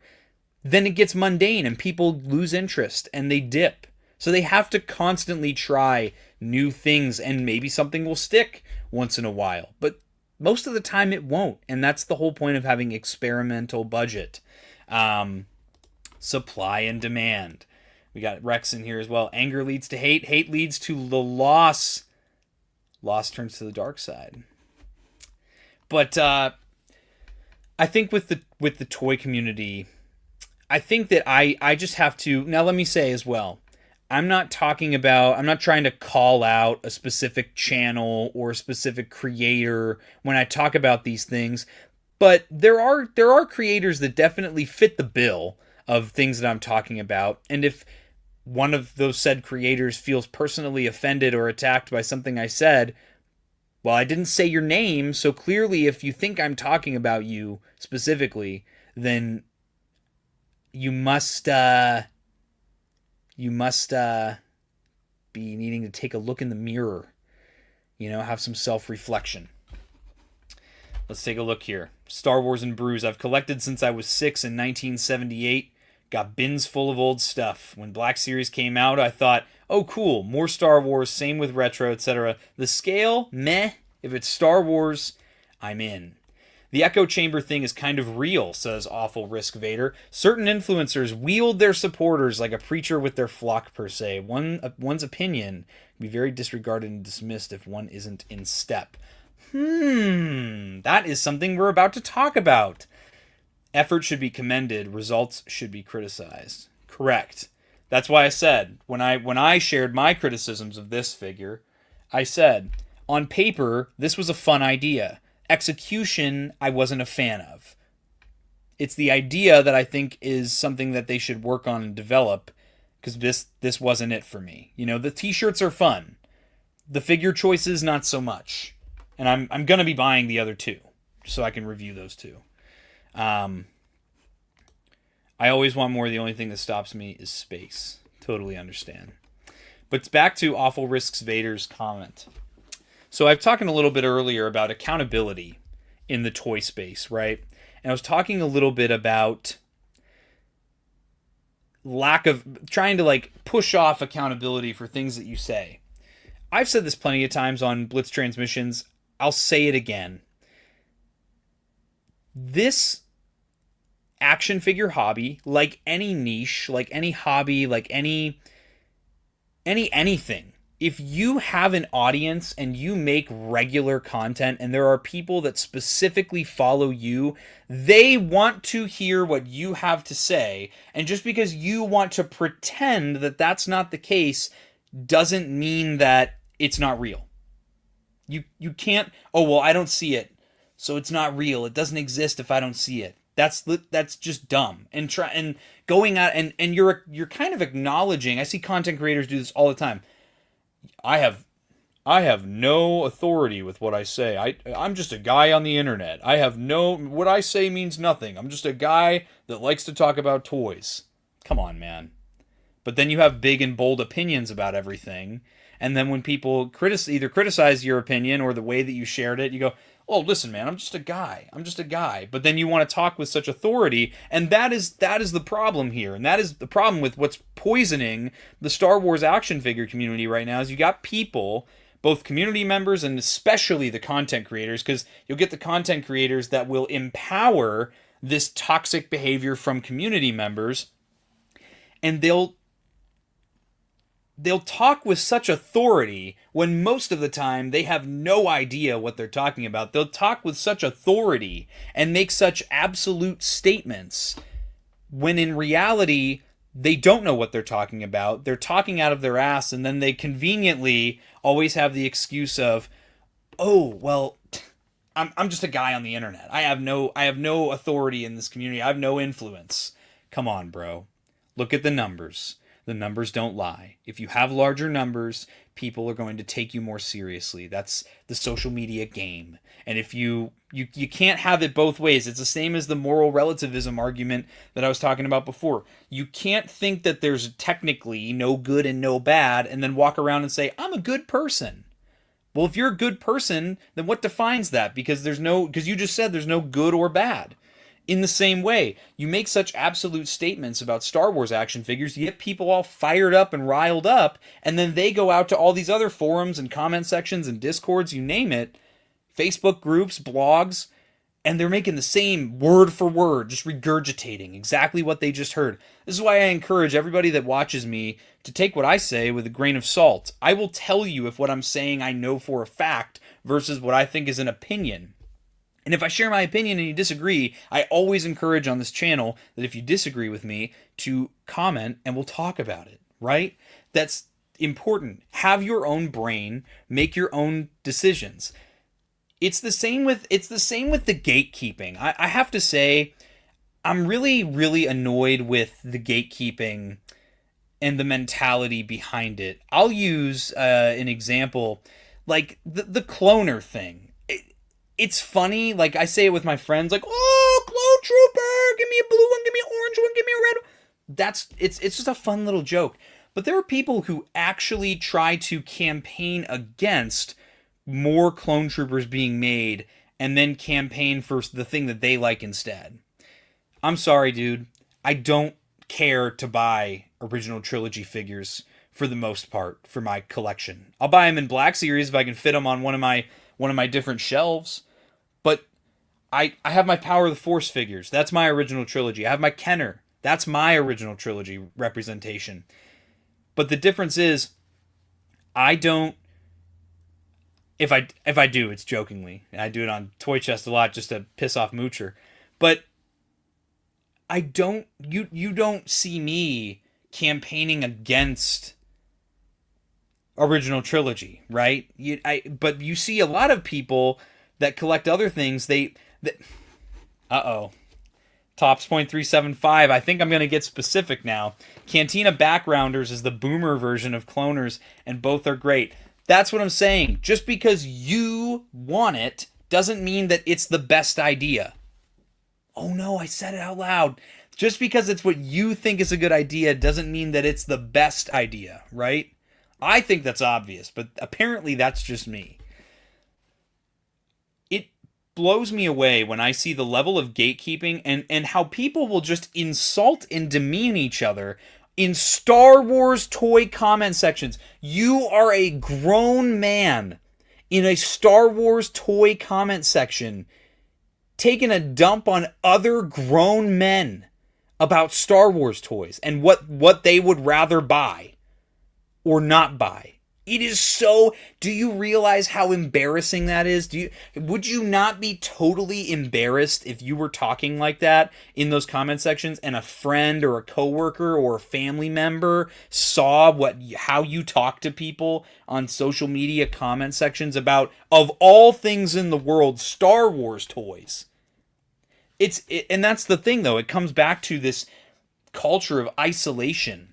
B: then it gets mundane and people lose interest and they dip. So they have to constantly try new things, and maybe something will stick once in a while. But most of the time it won't. And that's the whole point of having experimental budget. Supply and demand. We got Rex in here as well. Anger leads to hate. Hate leads to the loss. Loss turns to the dark side. But I think with the toy community, I think that I just have to... Now let me say as well, I'm not trying to call out a specific channel or a specific creator when I talk about these things, but there are creators that definitely fit the bill of things that I'm talking about. And if one of those said creators feels personally offended or attacked by something I said, well, I didn't say your name, so clearly if you think I'm talking about you specifically, then you must be needing to take a look in the mirror, have some self-reflection. Let's take a look here. Star Wars and Brews. I've collected since I was 6 in 1978. Got bins full of old stuff. When Black Series came out, I thought, oh cool, more Star Wars, same with retro, etc. The scale, meh. If it's Star Wars, I'm in. The echo chamber thing is kind of real, says Awful Risk Vader. Certain influencers wield their supporters like a preacher with their flock, per se. One's opinion can be very disregarded and dismissed if one isn't in step. That is something we're about to talk about. Effort should be commended. Results should be criticized. Correct. That's why I said, when I shared my criticisms of this figure, I said, on paper, this was a fun idea. Execution, I wasn't a fan of. It's the idea that I think is something that they should work on and develop, because this wasn't it for me. You know, the t-shirts are fun. The figure choices, not so much. And I'm going to be buying the other two so I can review those two. I always want more. The only thing that stops me is space. Totally understand. But back to Awful Risks Vader's comment. So I've talked a little bit earlier about accountability in the toy space, right? And I was talking a little bit about lack of trying to like push off accountability for things that you say. I've said this plenty of times on Blitz Transmissions. I'll say it again. This action figure hobby, like any niche, like any hobby, like anything, if you have an audience and you make regular content and there are people that specifically follow you, they want to hear what you have to say. And just because you want to pretend that that's not the case doesn't mean that it's not real. You can't, oh, well, I don't see it, so it's not real. It doesn't exist if I don't see it. That's just dumb. And going out and you're kind of acknowledging. I see content creators do this all the time. I have no authority with what I say. I'm just a guy on the internet. What I say means nothing. I'm just a guy that likes to talk about toys. Come on, man. But then you have big and bold opinions about everything. And then when people either criticize your opinion or the way that you shared it, you go, oh, listen, man, I'm just a guy. But then you want to talk with such authority, and that is the problem here. And that is the problem with what's poisoning the Star Wars action figure community right now, is you got people, both community members and especially the content creators, because you'll get the content creators that will empower this toxic behavior from community members, and they'll talk with such authority when most of the time they have no idea what they're talking about. They'll talk with such authority and make such absolute statements when in reality they don't know what they're talking about. They're talking out of their ass, and then they conveniently always have the excuse of, oh, well, I'm just a guy on the internet. I have no authority in this community. I have no influence. Come on, bro. Look at the numbers. The numbers don't lie. If you have larger numbers, people are going to take you more seriously. That's the social media game. And if you can't have it both ways. It's the same as the moral relativism argument that I was talking about before. You can't think that there's technically no good and no bad and then walk around and say, I'm a good person. Well, if you're a good person, then what defines that? Because you just said there's no good or bad. In the same way, you make such absolute statements about Star Wars action figures, you get people all fired up and riled up, and then they go out to all these other forums and comment sections and discords, you name it, Facebook groups, blogs, and they're making the same word for word, just regurgitating exactly what they just heard. This is why I encourage everybody that watches me to take what I say with a grain of salt. I will tell you if what I'm saying I know for a fact versus what I think is an opinion. And if I share my opinion and you disagree, I always encourage on this channel that if you disagree with me, to comment and we'll talk about it, right? That's important. Have your own brain, make your own decisions. It's the same with the gatekeeping. I have to say, I'm really, really annoyed with the gatekeeping and the mentality behind it. I'll use an example, like the cloner thing. It's funny, like I say it with my friends, like, oh, Clone Trooper, give me a blue one, give me an orange one, give me a red one. It's just a fun little joke. But there are people who actually try to campaign against more Clone Troopers being made and then campaign for the thing that they like instead. I'm sorry, dude. I don't care to buy original trilogy figures for the most part for my collection. I'll buy them in Black Series if I can fit them on one of my different shelves. But I have my Power of the Force figures. That's my original trilogy. I have my Kenner. That's my original trilogy representation. But the difference is, I don't. If I do, it's jokingly. I do it on Toy Chest a lot just to piss off Moocher. But I don't. You don't see me campaigning against original trilogy, right? But you see a lot of people that collect other things. Tops.375. I think I'm going to get specific now. Cantina Backgrounders is the boomer version of Cloners, and both are great. That's what I'm saying. Just because you want it doesn't mean that it's the best idea. Oh no, I said it out loud. Just because it's what you think is a good idea doesn't mean that it's the best idea, right? I think that's obvious, but apparently that's just me. It blows me away when I see the level of gatekeeping and how people will just insult and demean each other in Star Wars toy comment sections. You are a grown man in a Star Wars toy comment section taking a dump on other grown men about Star Wars toys and what they would rather buy or not buy. It is so... Do you realize how embarrassing that is? Would you not be totally embarrassed if you were talking like that in those comment sections and a friend or a coworker or a family member saw how you talk to people on social media comment sections about, of all things in the world, Star Wars toys? And that's the thing, though. It comes back to this culture of isolation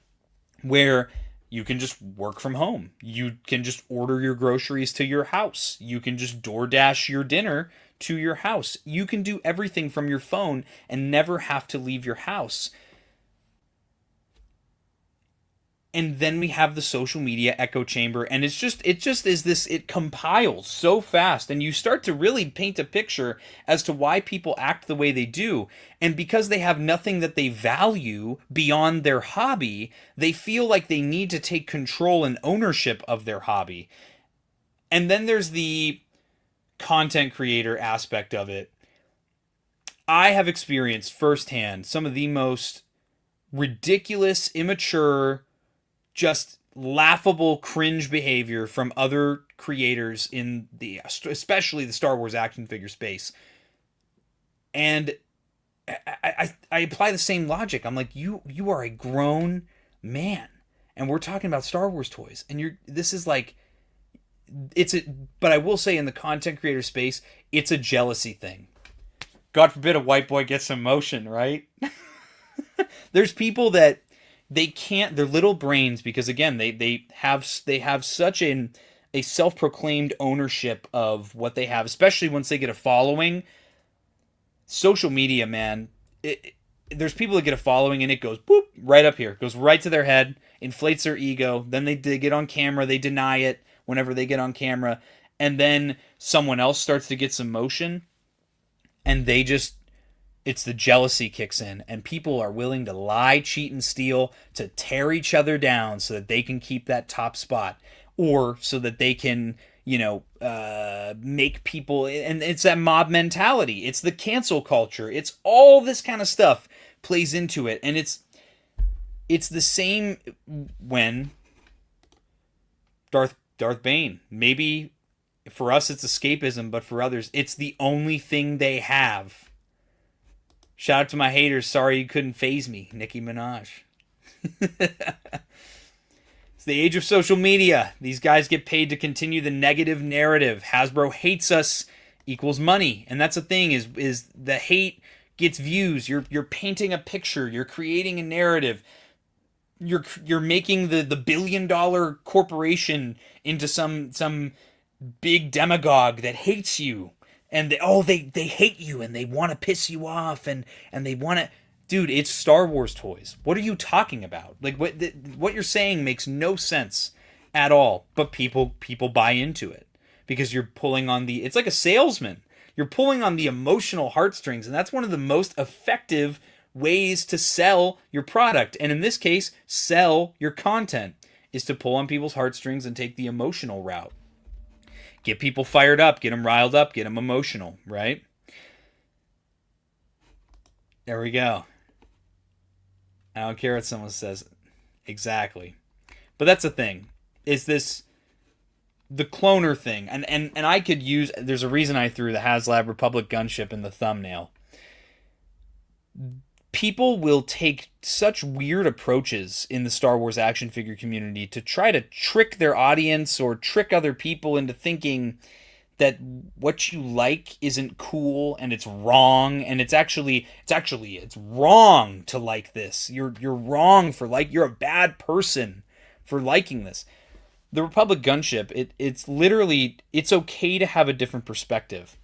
B: where you can just work from home. You can just order your groceries to your house. You can just DoorDash your dinner to your house. You can do everything from your phone and never have to leave your house. And then we have the social media echo chamber, and it compiles so fast, and you start to really paint a picture as to why people act the way they do. And because they have nothing that they value beyond their hobby, they feel like they need to take control and ownership of their hobby. And then there's the content creator aspect of it. I have experienced firsthand some of the most ridiculous, immature, just laughable, cringe behavior from other creators in especially the Star Wars action figure space. And I apply the same logic. I'm like, you are a grown man, and we're talking about Star Wars toys, and but I will say in the content creator space, it's a jealousy thing. God forbid a white boy gets some motion, right? There's people that they're little brains, because again, they have such a self-proclaimed ownership of what they have, especially once they get a following. Social media, man, there's people that get a following and it goes boop right up here, goes right to their head, inflates their ego. Then they get on camera, they deny it whenever they get on camera, and then someone else starts to get some motion, and it's the jealousy kicks in, and people are willing to lie, cheat, and steal to tear each other down so that they can keep that top spot, or so that they can, make people, and it's that mob mentality. It's the cancel culture. It's all this kind of stuff plays into it, and it's the same when Darth Bane. Maybe for us it's escapism, but for others it's the only thing they have. Shout out to my haters. Sorry you couldn't faze me, Nicki Minaj. It's the age of social media. These guys get paid to continue the negative narrative. Hasbro hates us equals money. And that's the thing, is the hate gets views. You're painting a picture. You're creating a narrative. You're making the $1 billion corporation into some big demagogue that hates you. And they hate you, and they want to piss you off, and they want to... Dude, it's Star Wars toys. What are you talking about? Like, what you're saying makes no sense at all, but people buy into it because you're pulling on it's like a salesman. You're pulling on the emotional heartstrings, and that's one of the most effective ways to sell your product, and in this case, sell your content, is to pull on people's heartstrings and take the emotional route. Get people fired up, get them riled up, get them emotional, right? There we go. I don't care what someone says. Exactly. But that's the thing. Is the cloner thing. And I could use... There's a reason I threw the HasLab Republic gunship in the thumbnail. People will take such weird approaches in the Star Wars action figure community to try to trick their audience or trick other people into thinking that what you like isn't cool and it's wrong, and it's wrong to like this. You're wrong for you're a bad person for liking this. The Republic gunship, it's literally, it's okay to have a different perspective.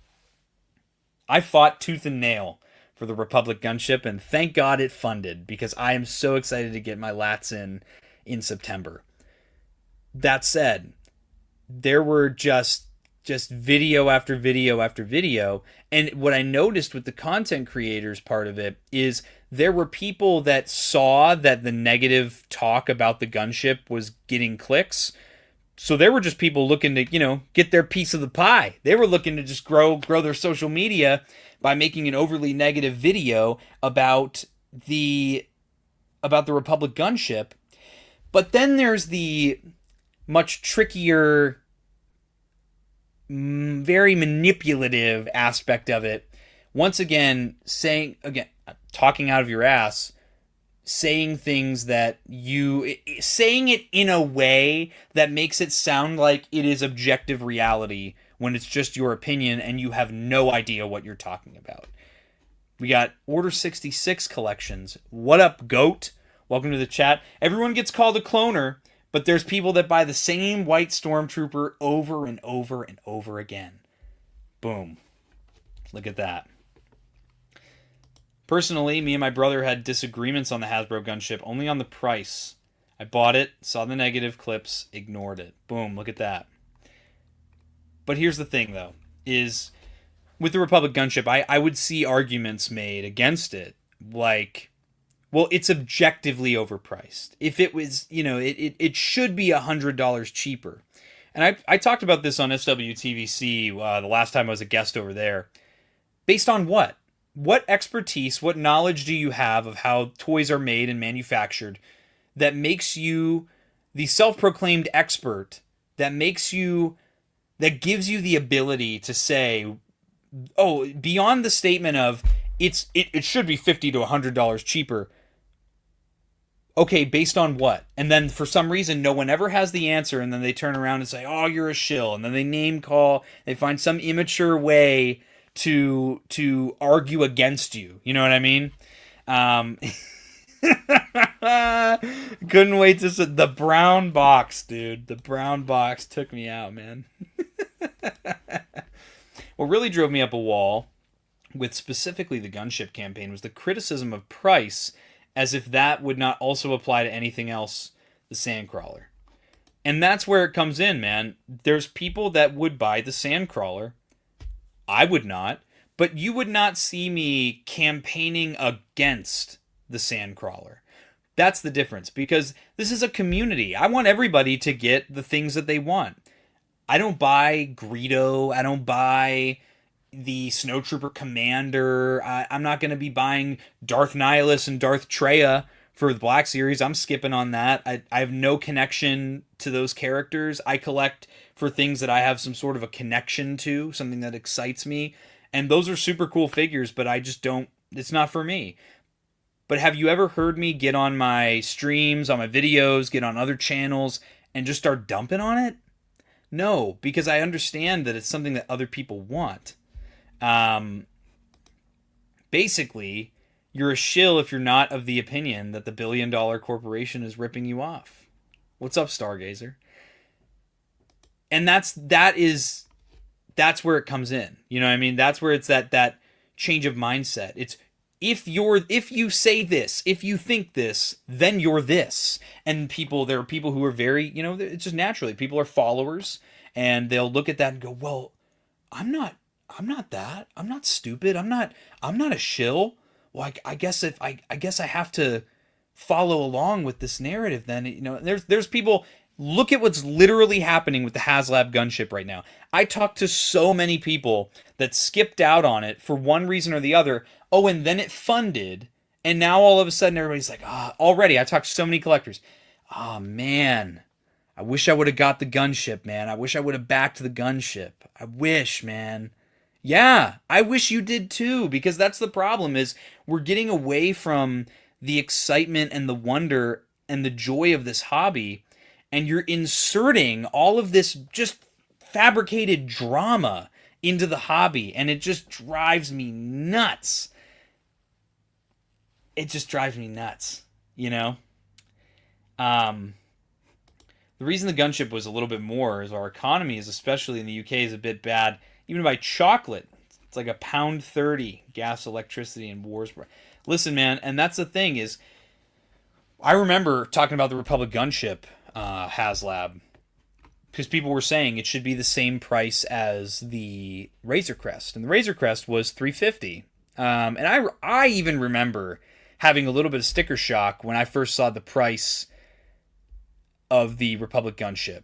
B: I fought tooth and nail for the Republic gunship, and thank God it funded, because I am so excited to get my lats in September. That said, there were just video after video after video, and what I noticed with the content creators part of it is there were people that saw that the negative talk about the gunship was getting clicks. So there were just people looking to, get their piece of the pie. They were looking to just grow their social media by making an overly negative video about the Republic gunship. But then there's the much trickier, very manipulative aspect of it. Once again, talking out of your ass, saying things saying it in a way that makes it sound like it is objective reality when it's just your opinion and you have no idea what you're talking about. We got Order 66 collections. What up, GOAT? Welcome to the chat. Everyone gets called a cloner, but there's people that buy the same white stormtrooper over and over and over again. Boom. Look at that. Personally, me and my brother had disagreements on the Hasbro gunship, only on the price. I bought it, saw the negative clips, ignored it. Boom, look at that. But here's the thing, though, is with the Republic gunship, I would see arguments made against it, like, well, it's objectively overpriced. If it was, it should be $100 cheaper. And I talked about this on SWTVC the last time I was a guest over there. Based on what? What expertise, what knowledge do you have of how toys are made and manufactured that makes you the self-proclaimed expert, that gives you the ability to say, oh, beyond the statement of it should be $50 to $100 cheaper. Okay, based on what? And then for some reason, no one ever has the answer, and then they turn around and say, oh, you're a shill. And then they name call, they find some immature way to argue against you. You know what I mean? Couldn't wait to see the brown box, dude. The brown box took me out, man. What really drove me up a wall with specifically the gunship campaign was the criticism of price, as if that would not also apply to anything else, the Sandcrawler. And that's where it comes in, man. There's people that would buy the Sandcrawler. I would not, but you would not see me campaigning against the Sandcrawler. That's the difference, because this is a community. I want everybody to get the things that they want. I don't buy Greedo. I don't buy the Snowtrooper Commander. I'm not going to be buying Darth Nihilus and Darth Traya for the Black Series. I'm skipping on that. I have no connection to those characters. I collect for things that I have some sort of a connection to, something that excites me. And those are super cool figures, but I just don't, it's not for me. But have you ever heard me get on my streams, on my videos, get on other channels, and just start dumping on it? No, because I understand that it's something that other people want. Basically, you're a shill if you're not of the opinion that the billion-dollar corporation is ripping you off. What's up, Stargazer? And that's where it comes in. You know what I mean? That's where it's that change of mindset. It's if you say this, if you think this, then you're this. And there are people who are very, it's just naturally, people are followers, and they'll look at that and go, well, I'm not that. I'm not stupid. I'm not a shill. Well, I guess I have to follow along with this narrative then. There's people. Look at what's literally happening with the HasLab gunship right now. I talked to so many people that skipped out on it for one reason or the other. Oh, and then it funded, and now all of a sudden everybody's like, already. I talked to so many collectors. Oh, man. I wish I would have got the gunship, man. I wish I would have backed the gunship. I wish, man. Yeah, I wish you did too, because that's the problem, is we're getting away from the excitement and the wonder and the joy of this hobby, and you're inserting all of this just fabricated drama into the hobby, and it just drives me nuts. It just drives me nuts, you know? The reason the gunship was a little bit more is our economy is, especially in the UK, is a bit bad. Even to buy chocolate, it's like £1.30 gas, electricity, and wars. Listen, man, and that's the thing is, I remember talking about the Republic gunship HasLab, because people were saying it should be the same price as the Razor Crest, and the Razor Crest was $350. And I even remember having a little bit of sticker shock when I first saw the price of the Republic gunship.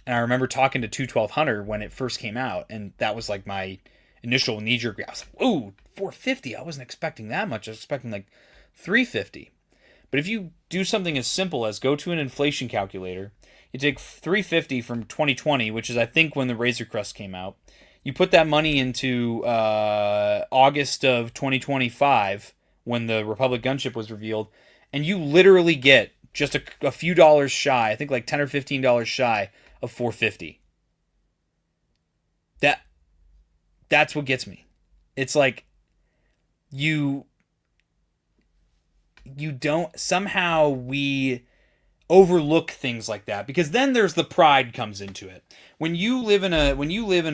B: And I remember talking to 212 Hunter when it first came out, and that was like my initial knee-jerk. I was like, "Ooh, $450! I wasn't expecting that much. I was expecting like $350." But if you do something as simple as go to an inflation calculator, you take $350 from 2020, which is I think when the Razor Crest came out. You put that money into August of 2025 when the Republic gunship was revealed, and you literally get just a few dollars shy, I think like $10 or $15 shy of $450. That's what gets me. It's like you don't, somehow we overlook things like that, because then there's the pride comes into it. When you live in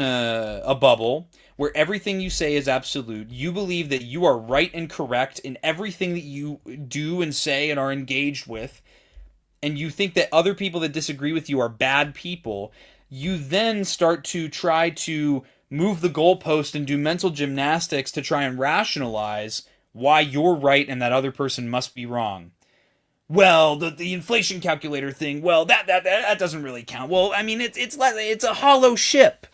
B: a bubble where everything you say is absolute, you believe that you are right and correct in everything that you do and say and are engaged with, and you think that other people that disagree with you are bad people, you then start to try to move the goalpost and do mental gymnastics to try and rationalize why you're right and that other person must be wrong. Well, the inflation calculator thing, well, that doesn't really count. Well, I mean, it's a hollow ship.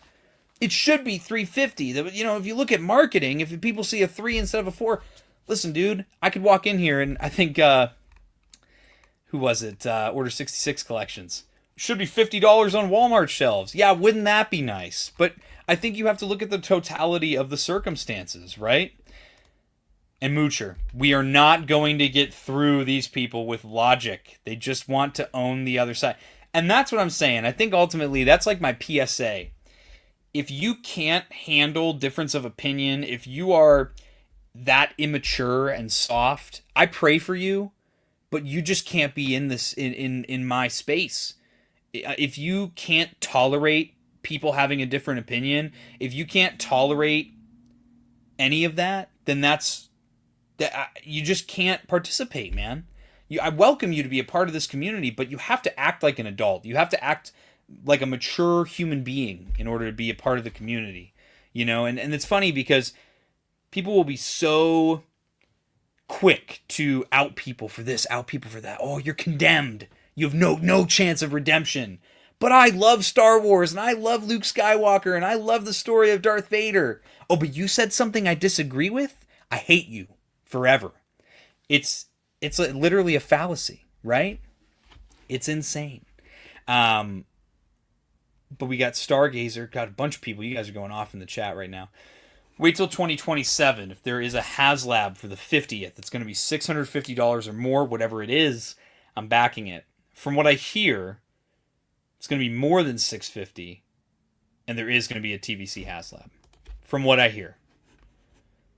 B: It should be $350. You know, if you look at marketing, if people see a 3 instead of a 4, listen, dude, I could walk in here and I think, who was it? Order 66 collections. Should be $50 on Walmart shelves. Yeah, wouldn't that be nice? But I think you have to look at the totality of the circumstances, right? And Moocher, we are not going to get through these people with logic. They just want to own the other side. And that's what I'm saying. I think ultimately that's like my PSA. If you can't handle difference of opinion, if you are that immature and soft, I pray for you, but you just can't be in this in my space. If you can't tolerate people having a different opinion, if you can't tolerate any of that, then you just can't participate, man. I welcome you to be a part of this community, but you have to act like an adult. You have to act like a mature human being in order to be a part of the community, you know? And it's funny because people will be so quick to out people for this, out people for that. Oh, you're condemned. You have no chance of redemption. But I love Star Wars, and I love Luke Skywalker, and I love the story of Darth Vader. Oh, but you said something I disagree with? I hate you forever. It's literally a fallacy, right? It's insane. But we got Stargazer, got a bunch of people. You guys are going off in the chat right now. Wait till 2027. If there is a HasLab for the 50th, it's going to be $650 or more, whatever it is. I'm backing it. From what I hear, it's going to be more than $650, and there is going to be a TVC HasLab. From what I hear.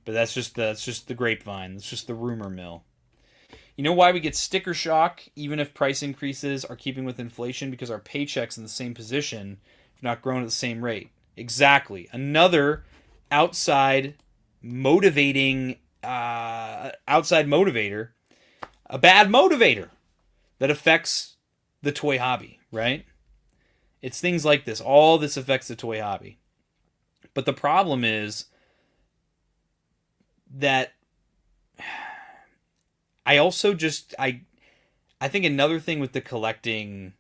B: But that's just the grapevine. That's just the rumor mill. You know why we get sticker shock, even if price increases are keeping with inflation? Because our paychecks in the same position have not grown at the same rate. Exactly. Another outside motivator, a bad motivator that affects the toy hobby, right? It's things like this. All this affects the toy hobby. But the problem is that I also I think another thing with the collecting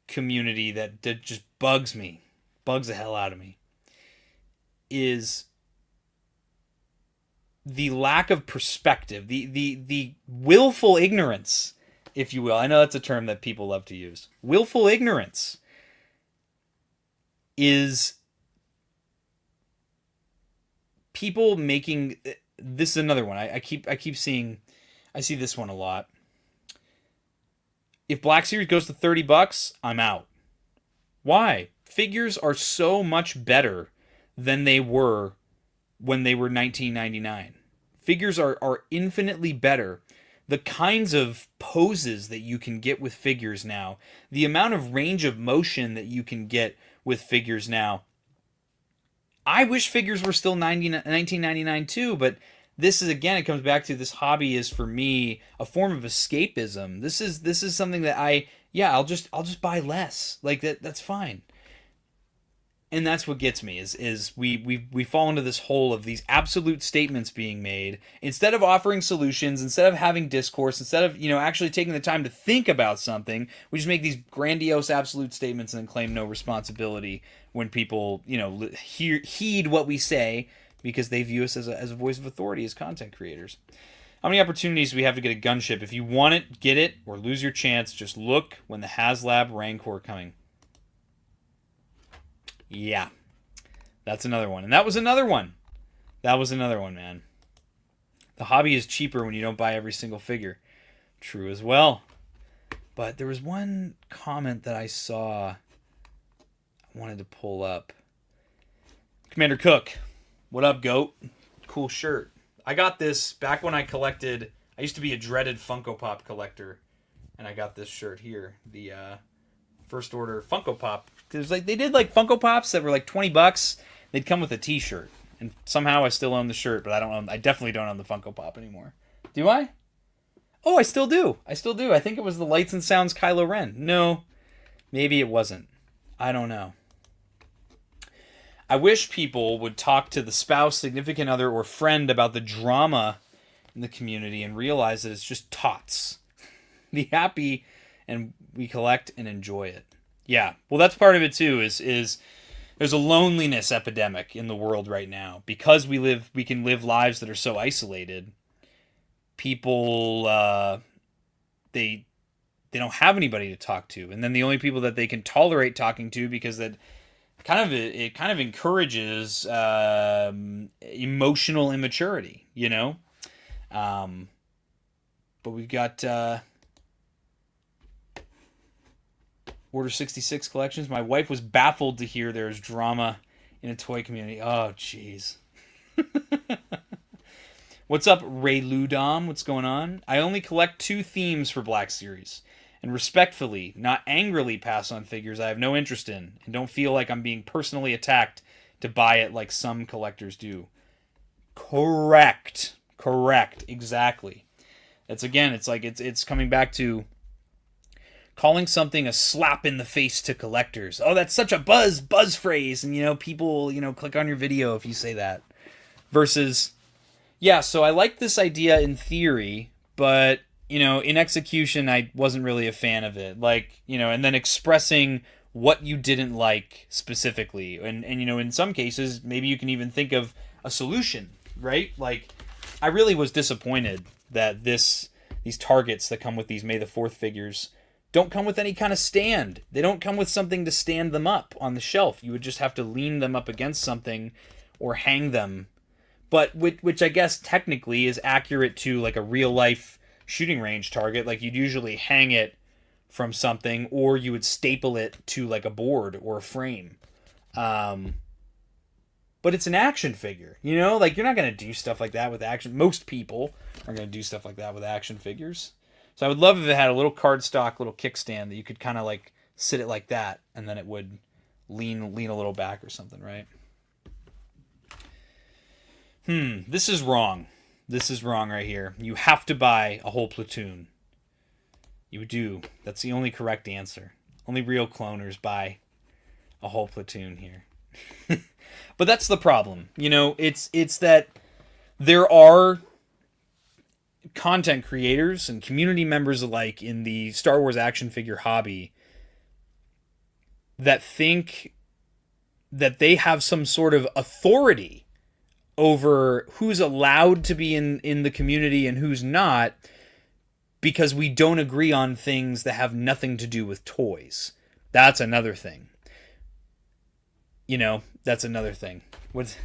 B: community that just bugs the hell out of me, is the lack of perspective, the willful ignorance, if you will. I know that's a term that people love to use. Willful ignorance is people making, this is another one. I keep seeing, I see this one a lot. If Black Series goes to $30, I'm out. Why? figures are so much better than they were when they were 1999. Figures are infinitely better. The kinds of poses that you can get with figures now, the amount of range of motion that you can get with figures now. I wish figures were still 1999 too, but this is, again, it comes back to this hobby is for me a form of escapism. This is something that I'll just buy less. Like that's fine. And that's what gets me is we fall into this hole of these absolute statements being made instead of offering solutions, instead of having discourse, instead of actually taking the time to think about something. We just make these grandiose absolute statements and then claim no responsibility when people heed what we say because they view us as a voice of authority as content creators. How many opportunities do we have to get a gunship? If you want it, get it, or lose your chance. Just look when the HasLab Rancor coming. Yeah, that's another one. And that was another one. Man. The hobby is cheaper when you don't buy every single figure. True as well. But there was one comment that I saw I wanted to pull up. Commander Cook. What up, GOAT? Cool shirt. I got this back when I used to be a dreaded Funko Pop collector. And I got this shirt here. The First Order Funko Pop. Because they did Funko Pops that were $20. They'd come with a T-shirt, and somehow I still own the shirt, but I definitely don't own the Funko Pop anymore. Do I? Oh, I still do. I think it was the Lights and Sounds Kylo Ren. No, maybe it wasn't. I don't know. I wish people would talk to the spouse, significant other, or friend about the drama in the community and realize that it's just tots. Be happy, and we collect and enjoy it. Yeah, well, that's part of it too. Is there's a loneliness epidemic in the world right now because we can live lives that are so isolated. People they don't have anybody to talk to, and then the only people that they can tolerate talking to because it kind of encourages emotional immaturity, But we've got. Order 66 collections. My wife was baffled to hear there's drama in a toy community. Oh, jeez. What's up, Ray Ludom? What's going on? I only collect 2 themes for Black Series. And respectfully, not angrily pass on figures I have no interest in. And don't feel like I'm being personally attacked to buy it like some collectors do. Correct. Exactly. It's coming back to calling something a slap in the face to collectors. Oh, that's such a buzz phrase. And, people, click on your video if you say that. Versus, yeah, so I like this idea in theory, but, in execution, I wasn't really a fan of it. And then expressing what you didn't like specifically. And in some cases, maybe you can even think of a solution, right? I really was disappointed that these targets that come with these May the 4th figures don't come with any kind of stand. They don't come with something to stand them up on the shelf. You would just have to lean them up against something or hang them. But which I guess technically is accurate to a real life shooting range target. You'd usually hang it from something or you would staple it to a board or a frame. But it's an action figure, you're not going to do stuff like that with action. Most people are going to do stuff like that with action figures. So I would love if it had a little cardstock, little kickstand that you could kind of sit it like that, and then it would lean a little back or something, right? This is wrong. This is wrong right here. You have to buy a whole platoon. You do. That's the only correct answer. Only real cloners buy a whole platoon here. But that's the problem. It's that there are content creators and community members alike in the Star Wars action figure hobby that think that they have some sort of authority over who's allowed to be in the community and who's not because we don't agree on things that have nothing to do with toys. That's another thing. That's another thing. Let's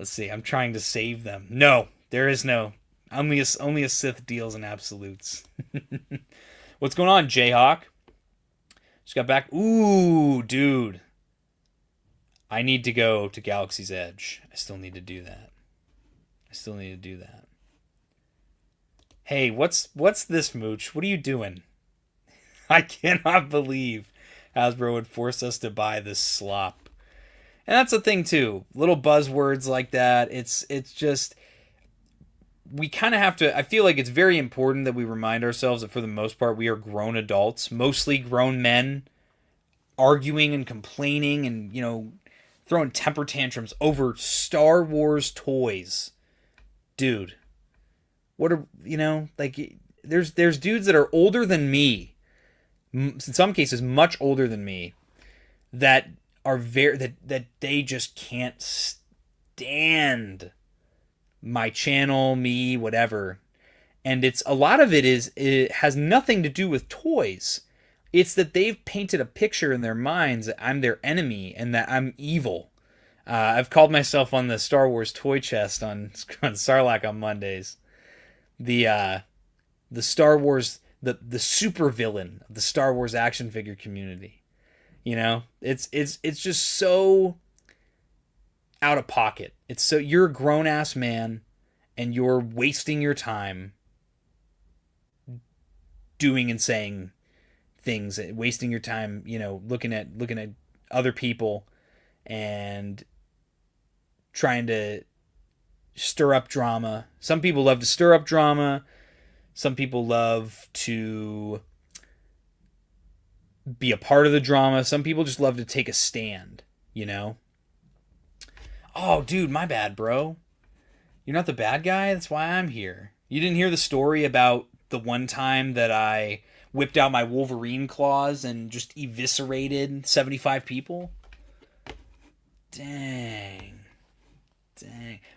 B: see. I'm trying to save them. No. There is no. Only a Sith deals in absolutes. What's going on, Jayhawk? Just got back. Ooh, dude. I need to go to Galaxy's Edge. I still need to do that. Hey, what's this, Mooch? What are you doing? I cannot believe Hasbro would force us to buy this slop. And that's the thing too. Little buzzwords like that. It's just, we kind of have to, I feel like it's very important that we remind ourselves that for the most part we are grown adults, mostly grown men, arguing and complaining and, throwing temper tantrums over Star Wars toys. Dude, what are, like, there's dudes that are older than me, in some cases much older than me, that are that they just can't stand my channel, me, whatever. And it's, a lot of it has nothing to do with toys. It's that they've painted a picture in their minds that I'm their enemy and that I'm evil. I've called myself on the Star Wars toy chest on Sarlacc on Mondays the Star Wars, the super villain of the Star Wars action figure community. It's just so out of pocket. It's so, you're a grown ass man and you're wasting your time doing and saying things, wasting your time, looking at other people and trying to stir up drama. Some people love to stir up drama. Some people love to be a part of the drama. Some people just love to take a stand, Oh, dude, my bad, bro. You're not the bad guy? That's why I'm here. You didn't hear the story about the one time that I whipped out my Wolverine claws and just eviscerated 75 people? Dang.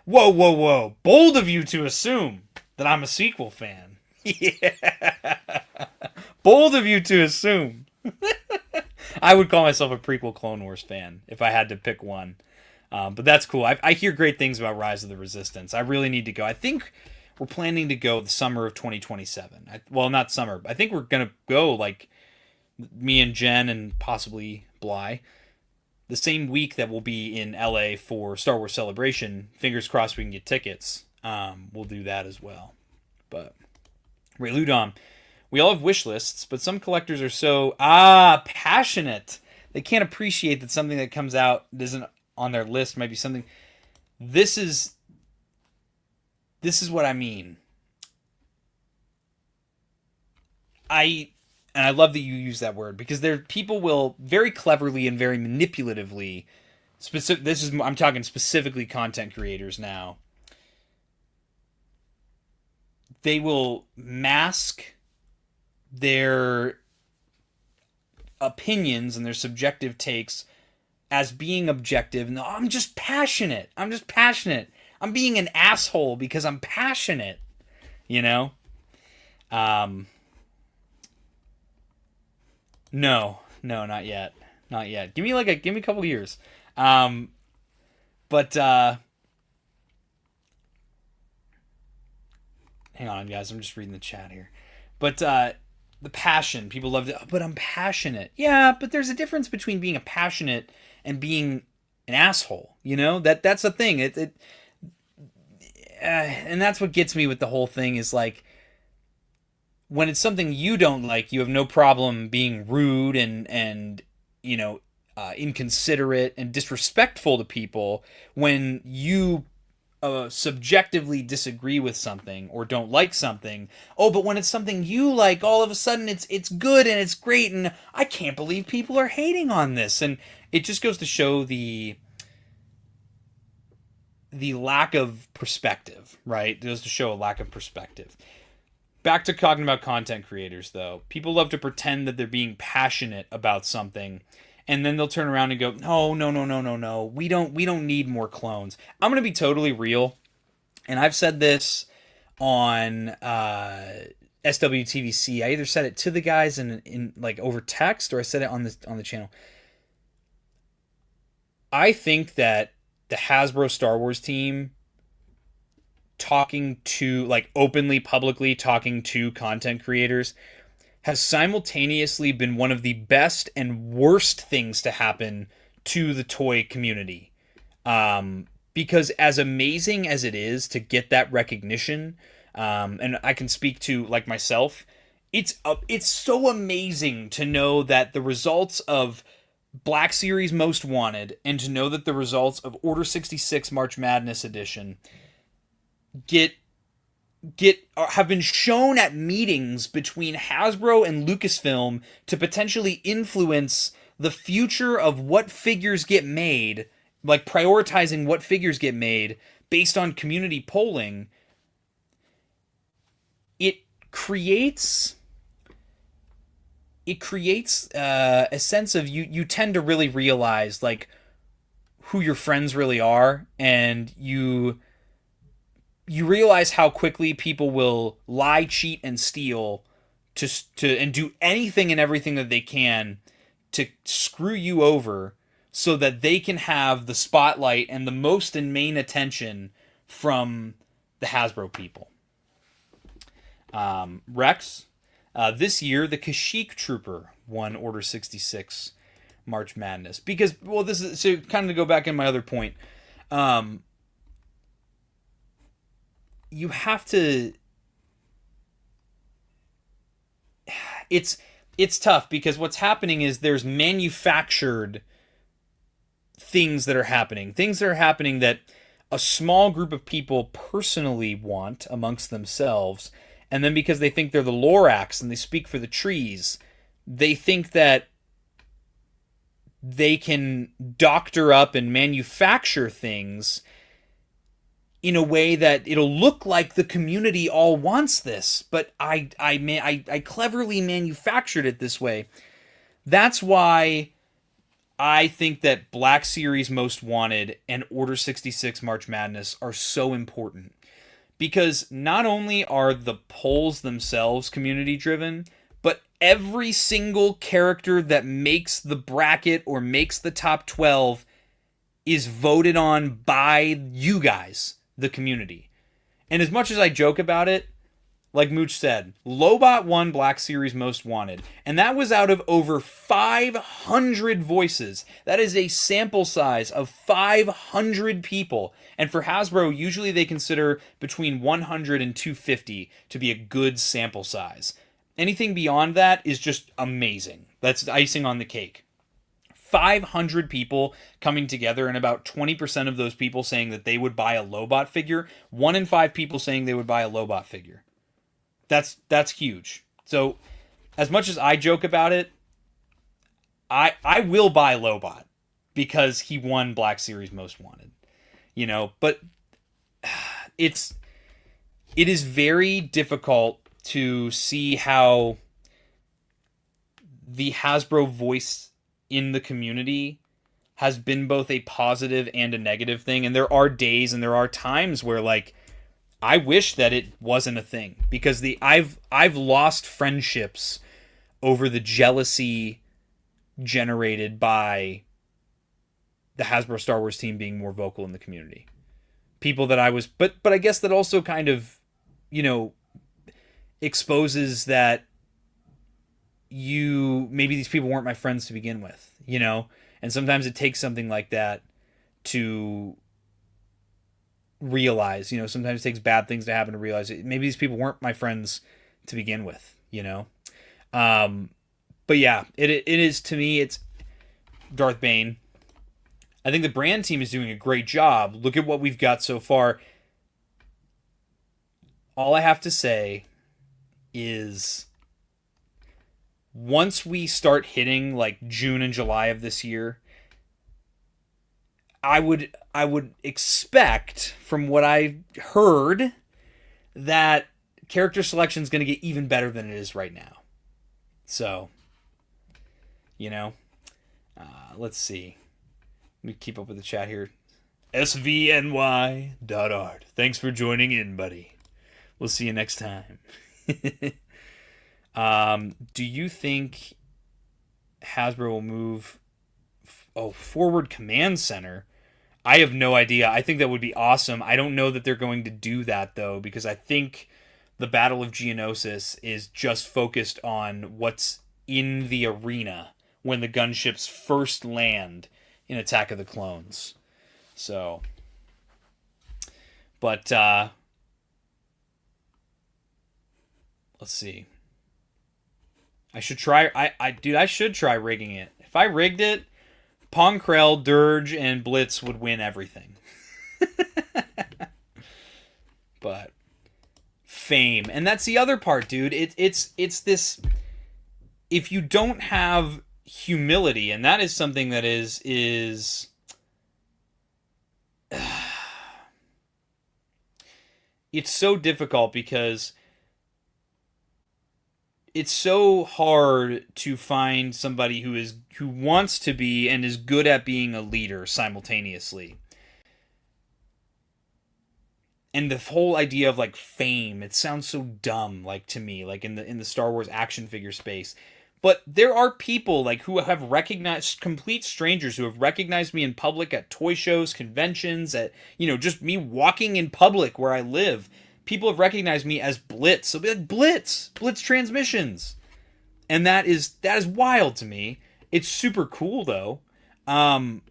B: Whoa. Bold of you to assume that I'm a sequel fan. Yeah. Bold of you to assume. I would call myself a prequel Clone Wars fan if I had to pick one. But that's cool. I hear great things about Rise of the Resistance. I really need to go. I think we're planning to go the summer of 2027. Well, not summer. I think we're going to go, like, me and Jen and possibly Bly, the same week that we'll be in LA for Star Wars Celebration. Fingers crossed we can get tickets. We'll do that as well. But Ray Ludom, we all have wish lists, but some collectors are so passionate. They can't appreciate that something that comes out isn't on their list might be something. This is what I mean. And I love that you use that word, because people will very cleverly and very manipulatively, I'm talking specifically content creators now. They will mask their opinions and their subjective takes as being objective. And I'm just passionate. I'm being an asshole because I'm passionate. No, not yet. Give me a couple of years. But hang on, guys. I'm just reading the chat here. But the passion, people love to. But I'm passionate. Yeah, but there's a difference between being a passionate and being an asshole. That's the thing. And that's what gets me with the whole thing is, like, when it's something you don't like, you have no problem being rude and inconsiderate and disrespectful to people when you subjectively disagree with something or don't like something. Oh, but when it's something you like, all of a sudden it's good and it's great, and I can't believe people are hating on this. And it just goes to show the lack of perspective, right? It goes to show a lack of perspective. Back to talking about content creators, though. People love to pretend that they're being passionate about something, and then they'll turn around and go, no. We don't need more clones. I'm going to be totally real, and I've said this on SWTVC. I either said it to the guys in like over text, or I said it on the channel. I think that the Hasbro Star Wars team talking to, like, openly, publicly talking to content creators, has simultaneously been one of the best and worst things to happen to the toy community. Because as amazing as it is to get that recognition, and I can speak to like myself, it's so amazing to know that the results of Black Series Most Wanted and to know that the results of Order 66 March Madness Edition have been shown at meetings between Hasbro and Lucasfilm to potentially influence the future of what figures get made, like prioritizing what figures get made based on community polling. It creates a sense of you tend to really realize like who your friends really are, and you realize how quickly people will lie, cheat, and steal to and do anything and everything that they can to screw you over so that they can have the spotlight and the most and main attention from the Hasbro people. Rex, this year the Kashyyyk Trooper won Order 66 March Madness because, well, this is so kind of to go back in my other point. You have to. It's tough because what's happening is there's manufactured things that are happening that a small group of people personally want amongst themselves, and then because they think they're the Lorax and they speak for the trees, they think that they can doctor up and manufacture things in a way that it'll look like the community all wants this, but I cleverly manufactured it this way. That's why I think that Black Series Most Wanted and Order 66 March Madness are so important. Because not only are the polls themselves community driven, but every single character that makes the bracket or makes the top 12 is voted on by you guys, the community. And as much as I joke about it, like Mooch said, Lobot won Black Series Most Wanted, and that was out of over 500 voices. That is a sample size of 500 people. And for Hasbro, usually they consider between 100 and 250 to be a good sample size. Anything beyond that is just amazing. That's icing on the cake. 500 people coming together, and about 20% of those people saying that they would buy a Lobot figure. 1 in 5 people saying they would buy a Lobot figure. That's huge. So, as much as I joke about it, I will buy Lobot because he won Black Series Most Wanted. You know, but it is very difficult to see how the Hasbro voice in the community has been both a positive and a negative thing. And there are days and there are times where, like, I wish that it wasn't a thing, because I've lost friendships over the jealousy generated by the Hasbro Star Wars team being more vocal in the community. People that I was, but I guess that also kind of, you know, exposes that maybe these people weren't my friends to begin with, you know? And sometimes it takes something like that to realize, you know, sometimes it takes bad things to happen to realize it. Maybe these people weren't my friends to begin with, you know? But yeah, it is, to me, it's Darth Bane. I think the brand team is doing a great job. Look at what we've got so far. All I have to say is once we start hitting like June and July of this year, I would expect, from what I heard, that character selection is going to get even better than it is right now. So, you know, let's see. Let me keep up with the chat here. SVNY.art. Thanks for joining in, buddy. We'll see you next time. Do you think Hasbro will move forward command center? I have no idea. I think that would be awesome. I don't know that they're going to do that, though, because I think the Battle of Geonosis is just focused on what's in the arena when the gunships first land in Attack of the Clones. So, but let's see. I should try. I should try rigging it. If I rigged it, Ponkrell, Dirge, and Blitz would win everything. But fame, and that's the other part, dude. It's this. If you don't have humility, and that is something that is it's so difficult because it's so hard to find somebody who wants to be and is good at being a leader simultaneously. And the whole idea of like fame, it sounds so dumb, like to me, like in the Star Wars action figure space. But there are people like who have recognized, complete strangers who have recognized me in public at toy shows, conventions, at, you know, just me walking in public where I live. People have recognized me as Blitz. They'll be like, Blitz transmissions. And that is wild to me. It's super cool though. And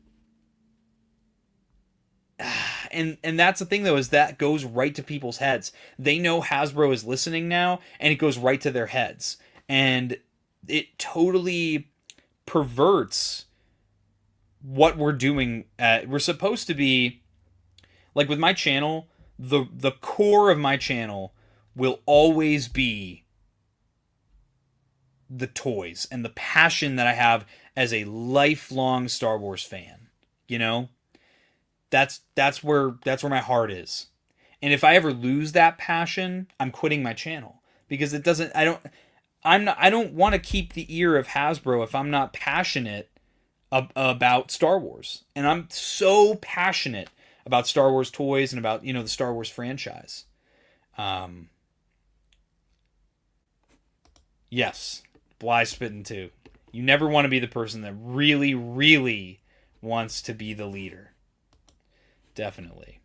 B: that's the thing though, is that goes right to people's heads. They know Hasbro is listening now, and it goes right to their heads. And it totally perverts what we're doing. We're supposed to be, like with my channel, the core of my channel will always be the toys and the passion that I have as a lifelong Star Wars fan. You know? That's where my heart is. And if I ever lose that passion, I'm quitting my channel, because it doesn't, I don't want to keep the ear of Hasbro if I'm not passionate about Star Wars. And I'm so passionate about Star Wars toys and about, you know, the Star Wars franchise. Yes, Bly spitting too. You never want to be the person that really, really wants to be the leader. Definitely.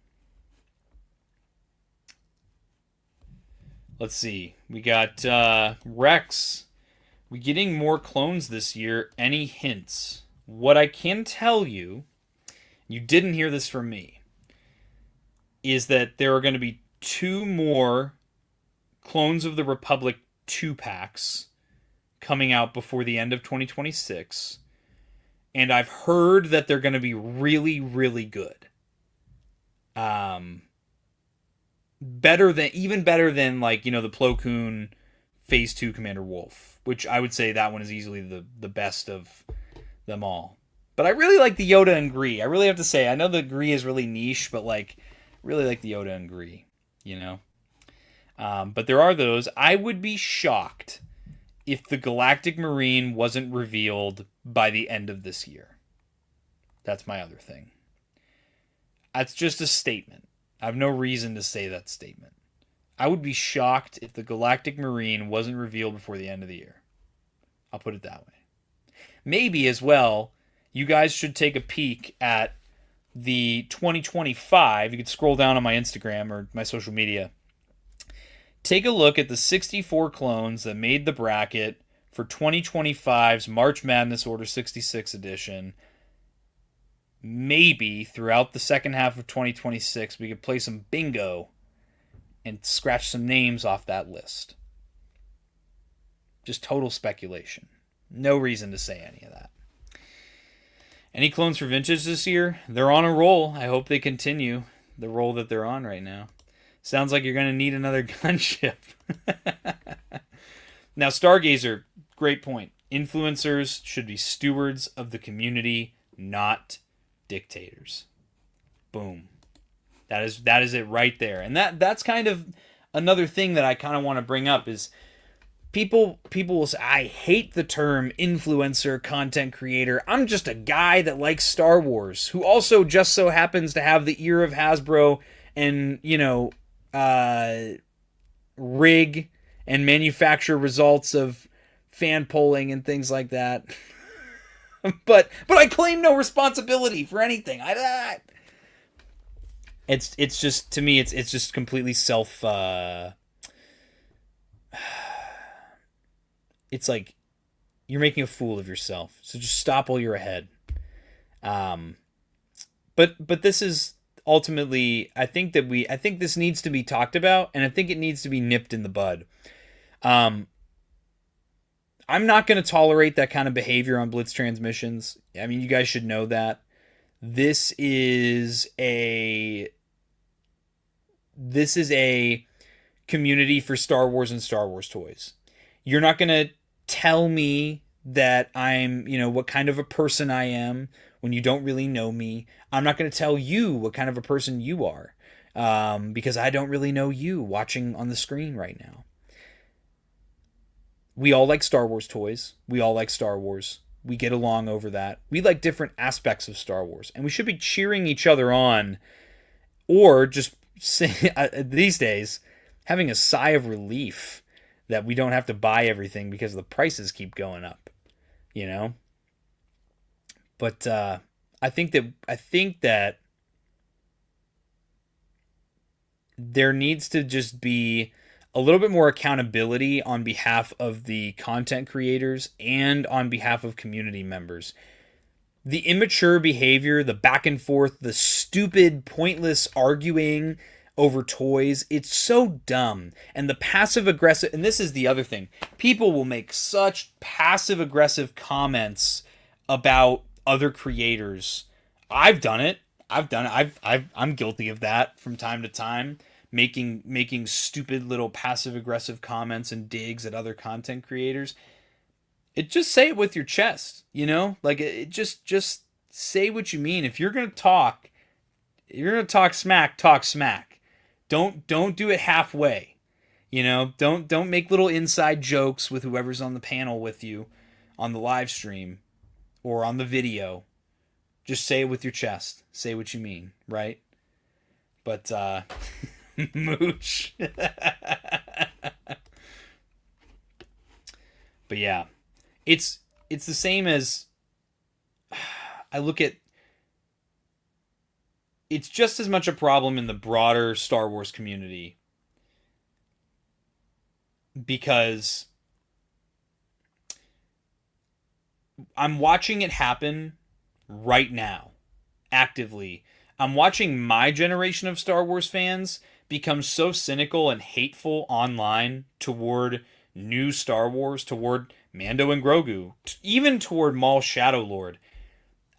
B: Let's see. We got Rex. We getting more clones this year. Any hints? What I can tell you, you didn't hear this from me, is that there are going to be 2 more Clones of the Republic 2-packs coming out before the end of 2026. And I've heard that they're going to be really, really good. Better than like, you know, the Plo Koon Phase 2 Commander Wolf, which I would say that one is easily the best of them all. But I really like the Yoda and Gree. I really have to say, I know the Gree is really niche, but like, really like the Yoda and Gree, you know? But there are those. I would be shocked if the Galactic Marine wasn't revealed by the end of this year. That's my other thing. That's just a statement. I have no reason to say that statement. I would be shocked if the Galactic Marine wasn't revealed before the end of the year. I'll put it that way. Maybe as well, you guys should take a peek at the 2025. You could scroll down on my Instagram or my social media. Take a look at the 64 clones that made the bracket for 2025's March Madness Order 66 edition. Maybe throughout the second half of 2026, we could play some bingo and scratch some names off that list. Just total speculation. No reason to say any of that. Any clones for Vintage this year? They're on a roll. I hope they continue the roll that they're on right now. Sounds like you're going to need another gunship. Now, Stargazer, great point. Influencers should be stewards of the community, not dictators. Boom. That is it right there. And that's kind of another thing that I kind of want to bring up is people will say, I hate the term influencer, content creator. I'm just a guy that likes Star Wars, who also just so happens to have the ear of Hasbro and, you know, rig and manufacture results of fan polling and things like that. but I claim no responsibility for anything. It's just, to me, it's just completely it's like you're making a fool of yourself. So just stop while you're ahead. But this is ultimately, I think this needs to be talked about, and I think it needs to be nipped in the bud. I'm not going to tolerate that kind of behavior on Blitz transmissions. I mean, you guys should know that. This is a community for Star Wars and Star Wars toys. You're not going to tell me that I'm, what kind of a person I am when you don't really know me. I'm not going to tell you what kind of a person you are, because I don't really know you watching on the screen right now. We all like Star Wars toys. We all like Star Wars. We get along over that. We like different aspects of Star Wars, and we should be cheering each other on, or just these days having a sigh of relief that we don't have to buy everything because the prices keep going up, But I think that there needs to just be a little bit more accountability on behalf of the content creators and on behalf of community members. The immature behavior, the back and forth, the stupid, pointless arguing over toys, it's so dumb. And the passive aggressive, and this is the other thing, people will make such passive aggressive comments about other creators. I've done it. I'm guilty of that from time to time. Making stupid little passive aggressive comments and digs at other content creators. It just say it with your chest, Like it just say what you mean. If you're gonna talk smack, talk smack. Don't do it halfway. Don't make little inside jokes with whoever's on the panel with you on the live stream or on the video. Just say it with your chest. Say what you mean, right? But Mooch. But yeah, it's the same as I look at. It's just as much a problem in the broader Star Wars community, because I'm watching it happen right now, actively. I'm watching my generation of Star Wars fans become so cynical and hateful online toward new Star Wars, toward Mando and Grogu, even toward Maul Shadow Lord.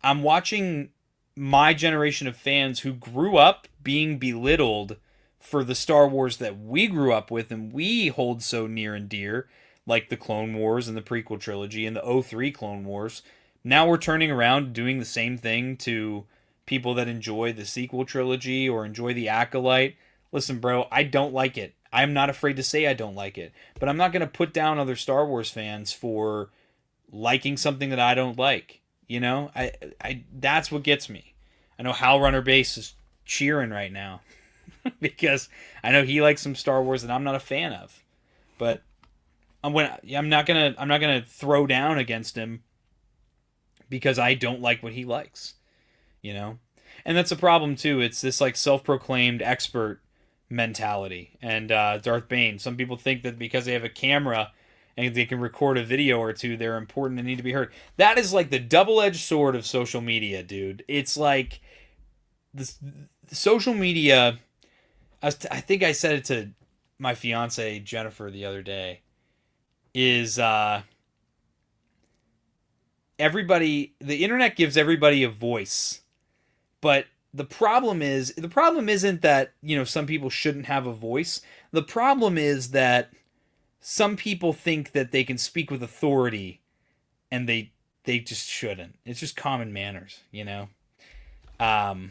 B: I'm watching my generation of fans who grew up being belittled for the Star Wars that we grew up with and we hold so near and dear, like the Clone Wars and the prequel trilogy and the 03 Clone Wars. Now we're turning around doing the same thing to people that enjoy the sequel trilogy or enjoy the Acolyte. Listen, bro, I don't like it. I'm not afraid to say I don't like it. But I'm not going to put down other Star Wars fans for liking something that I don't like. I that's what gets me. I know Hal Runner Base is cheering right now because I know he likes some Star Wars that I'm not a fan of. But I'm not gonna throw down against him because I don't like what he likes. And that's a problem too. It's this like self-proclaimed expert mentality. And Darth Bane, some people think that because they have a camera and they can record a video or two, they're important and need to be heard. That is like the double-edged sword of social media, dude. It's like the social media. I think I said it to my fiance Jennifer the other day. Is everybody? The internet gives everybody a voice, but the problem isn't that some people shouldn't have a voice. The problem is that some people think that they can speak with authority, and they just shouldn't. It's just common manners, Tommy,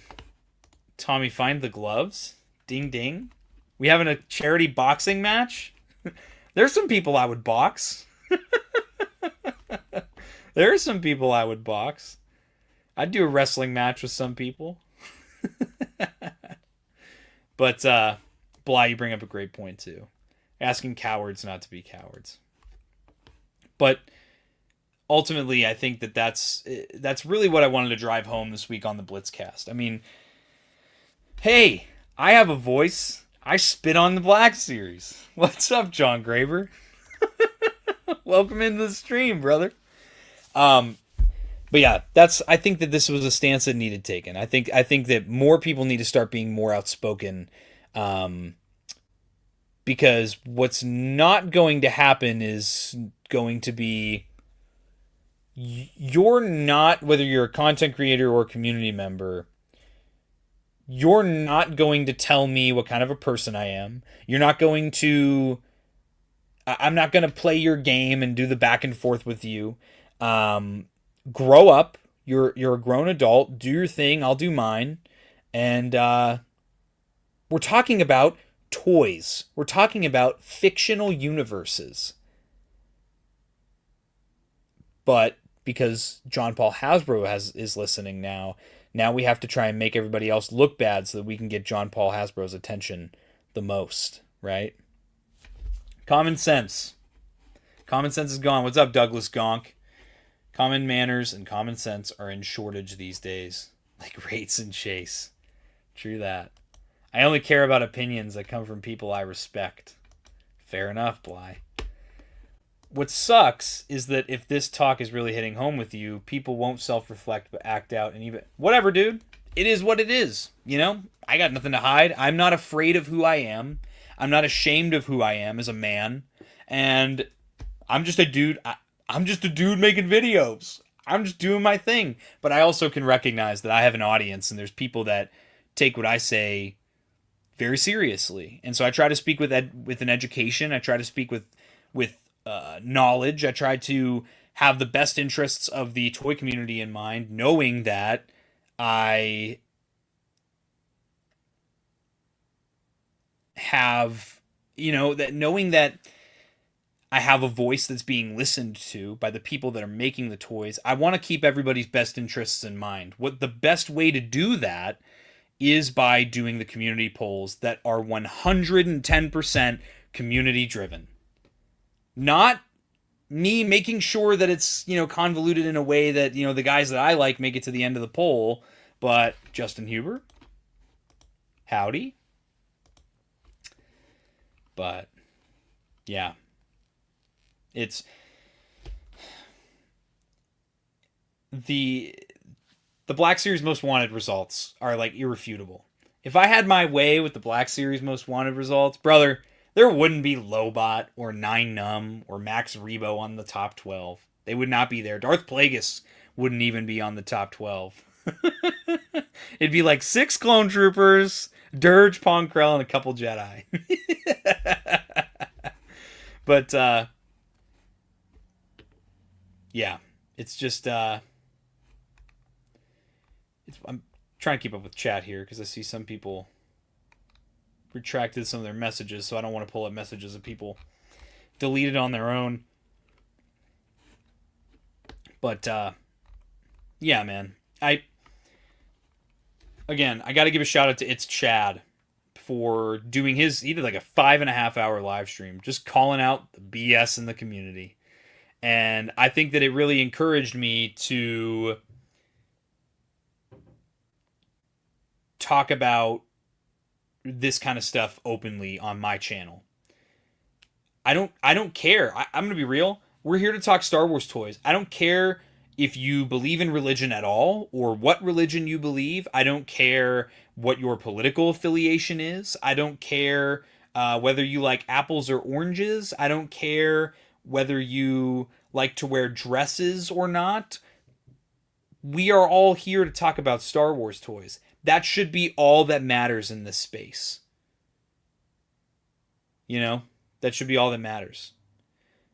B: find the gloves. Ding ding. We having a charity boxing match? There's some people I would box. There are some people I would box. I'd do a wrestling match with some people. But Bly, you bring up a great point too. Asking cowards not to be cowards. But ultimately, I think that's really what I wanted to drive home this week on the Blitzcast. I mean, hey, I have a voice. I spit on the Black Series. What's up, John Graber? Welcome into the stream, brother. But yeah, I think that this was a stance that needed taken. I think that more people need to start being more outspoken, because what's not going to happen is going to be, you're not, whether you're a content creator or a community member, you're not going to tell me what kind of a person I am. You're not going to, I'm not going to play your game and do the back and forth with you. Grow up. You're a grown adult. Do your thing. I'll do mine. And we're talking about toys. We're talking about fictional universes. But because John Paul Hasbro is listening now we have to try and make everybody else look bad so that we can get John Paul Hasbro's attention the most, right? Common sense. Common sense is gone. What's up, Douglas Gonk? Common manners and common sense are in shortage these days, like rates and chase. True that. I only care about opinions that come from people I respect. Fair enough, Bly. What sucks is that if this talk is really hitting home with you, people won't self-reflect but act out and even... Whatever, dude. It is what it is. You know? I got nothing to hide. I'm not afraid of who I am. I'm not ashamed of who I am as a man. And I'm just a dude... I'm just a dude making videos. I'm just doing my thing. But I also can recognize that I have an audience and there's people that take what I say very seriously. And so I try to speak with an education. I try to speak with knowledge. I try to have the best interests of the toy community in mind, knowing that I have, knowing that I have a voice that's being listened to by the people that are making the toys. I want to keep everybody's best interests in mind. What the best way to do that is by doing the community polls that are 110% community driven. Not me making sure that it's, convoluted in a way that, the guys that I like make it to the end of the poll, but Justin Huber, howdy. But yeah. It's the Black Series Most Wanted results are like irrefutable. If I had my way with the Black Series Most Wanted results, brother, there wouldn't be Lobot or 9num or Max Rebo on the top 12. They would not be there. Darth Plagueis wouldn't even be on the top 12. It'd be like 6 Clone Troopers, Dirge, Ponkrell, and a couple Jedi. But yeah, it's just I'm trying to keep up with chat here because I see some people retracted some of their messages, so I don't want to pull up messages that people deleted on their own. But yeah, man, I got to give a shout out to It's Chad for doing he did like a 5.5 hour live stream just calling out the BS in the community. And I think that it really encouraged me to talk about this kind of stuff openly on my channel. I don't care. I'm going to be real. We're here to talk Star Wars toys. I don't care if you believe in religion at all or what religion you believe. I don't care what your political affiliation is. I don't care whether you like apples or oranges. I don't care whether you like to wear dresses or not. We are all here to talk about Star Wars toys. That should be all that matters in this space. That should be all that matters.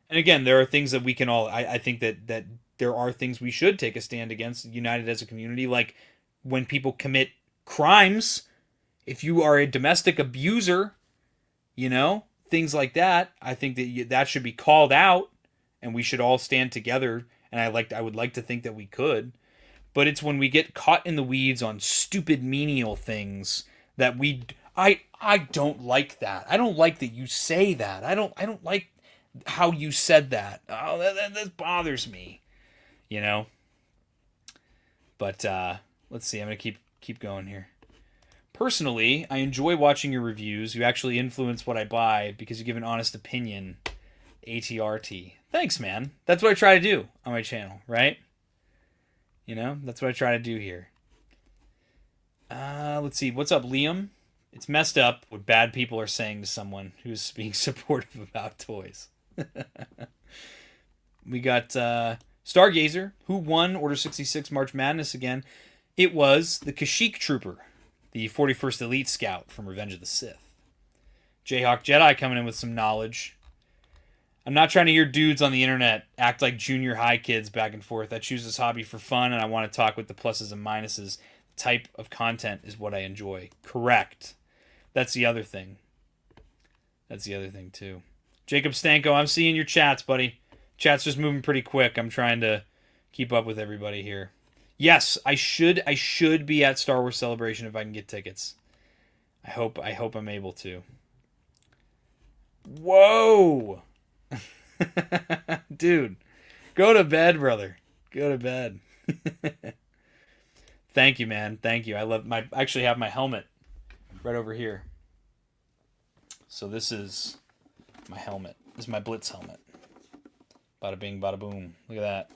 B: And again, there are things that we can all... I think that there are things we should take a stand against, united as a community, like when people commit crimes. If you are a domestic abuser, things like that, I think that should be called out, and we should all stand together. And I would like to think that we could, but it's when we get caught in the weeds on stupid menial things that I don't like that. I don't like that you say that. I don't like how you said that. Oh, that bothers me, But let's see. I'm gonna keep going here. Personally, I enjoy watching your reviews. You actually influence what I buy because you give an honest opinion. ATRT. Thanks, man. That's what I try to do on my channel, right? You know, that's what I try to do here. Let's see. What's up, Liam? It's messed up what bad people are saying to someone who's being supportive about toys. We got Stargazer, who won Order 66 March Madness again. It was the Kashyyyk Trooper, the 41st Elite Scout from Revenge of the Sith. Jayhawk Jedi coming in with some knowledge. I'm not trying to hear dudes on the internet act like junior high kids back and forth. I choose this hobby for fun, and I want to talk with the pluses and minuses. The type of content is what I enjoy. Correct. That's the other thing. That's the other thing, too. Jacob Stanko, I'm seeing your chats, buddy. Chat's just moving pretty quick. I'm trying to keep up with everybody here. Yes, I should be at Star Wars Celebration if I can get tickets. I hope I'm able to. Whoa! Dude, go to bed, brother. Go to bed. Thank you, man. Thank you. I actually have my helmet right over here. So this is my helmet. This is my Blitz helmet. Bada bing, bada boom. Look at that.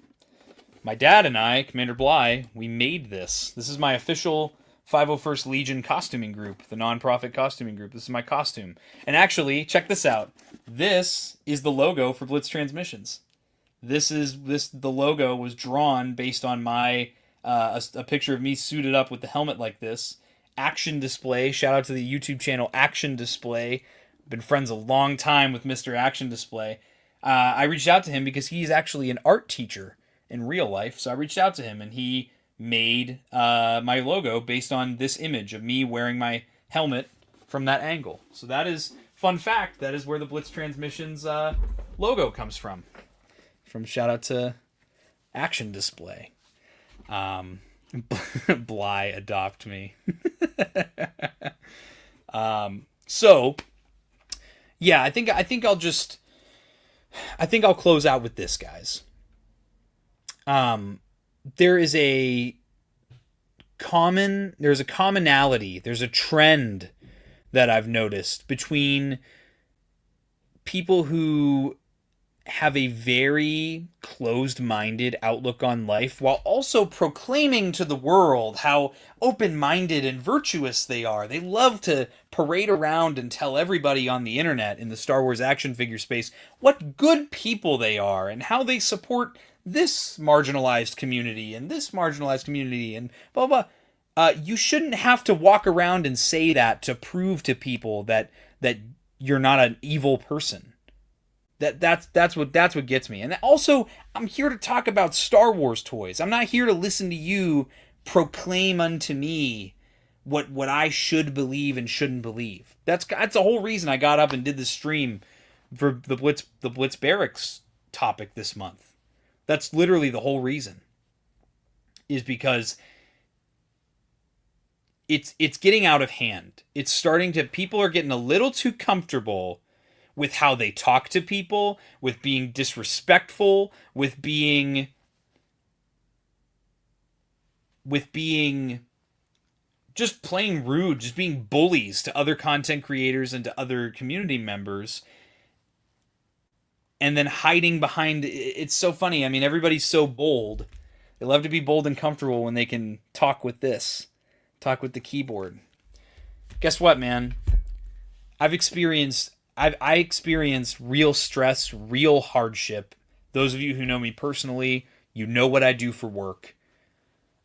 B: My dad and I, Commander Bly, we made this. This is my official 501st Legion costuming group, the non-profit costuming group. This is my costume. And actually, check this out. This is the logo for Blitz Transmissions. The logo was drawn based on my a picture of me suited up with the helmet like this. Action Display. Shout out to the YouTube channel Action Display. Been friends a long time with Mr. Action Display. I reached out to him because he's actually an art teacher in real life. So I reached out to him, and he made my logo based on this image of me wearing my helmet from that angle. So that is, fun fact, that is where the Blitz Transmissions logo comes from. From shout out to Action Display. Bly, adopt me. So yeah, I think I'll close out with this, guys. There's a commonality, there's a trend that I've noticed between people who have a very closed-minded outlook on life while also proclaiming to the world how open-minded and virtuous they are. They love to parade around and tell everybody on the internet in the Star Wars action figure space what good people they are and how they support this marginalized community and this marginalized community and blah, blah. You shouldn't have to walk around and say that to prove to people that you're not an evil person. That's what gets me. And also, I'm here to talk about Star Wars toys. I'm not here to listen to you proclaim unto me what I should believe and shouldn't believe. That's the whole reason I got up and did this stream for the Blitz Barracks topic this month. That's literally the whole reason. Is because it's getting out of hand. It's starting to, people are getting a little too comfortable with how they talk to people, with being disrespectful, with being just plain rude, just being bullies to other content creators and to other community members, and then hiding behind, it's so funny. I mean, everybody's so bold. They love to be bold and comfortable when they can talk with this, talk with the keyboard. Guess what, man? I experience real stress, real hardship. Those of you who know me personally, you know what I do for work.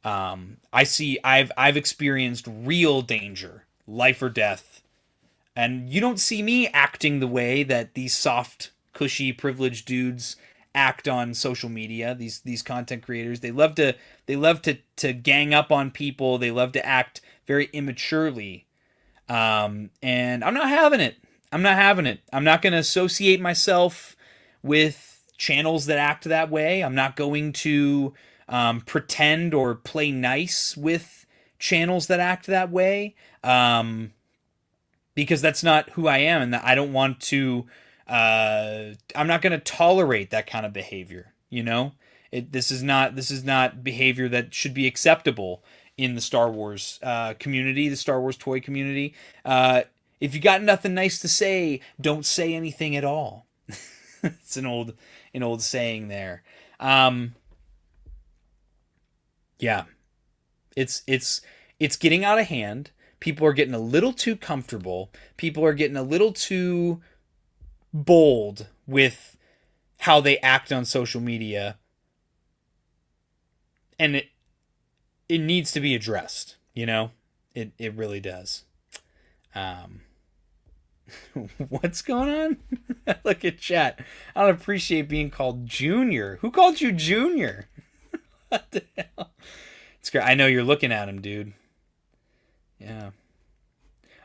B: I've experienced real danger, life or death. And you don't see me acting the way that these soft, cushy, privileged dudes act on social media. These content creators, they love to gang up on people. They love to act very immaturely. And I'm not having it. I'm not going to associate myself with channels that act that way. I'm not going to pretend or play nice with channels that act that way, because that's not who I am, and I don't want to. I'm not going to tolerate that kind of behavior. You know, this is not behavior that should be acceptable in the Star Wars community, the Star Wars toy community. If you got nothing nice to say, don't say anything at all. It's an old saying there. Yeah, it's getting out of hand. People are getting a little too comfortable. People are getting a little too bold with how they act on social media, and it needs to be addressed. You know, it really does. What's going on? Look at chat. I don't appreciate being called Junior. Who called you Junior? What the hell? It's great. I know you're looking at him, dude. Yeah.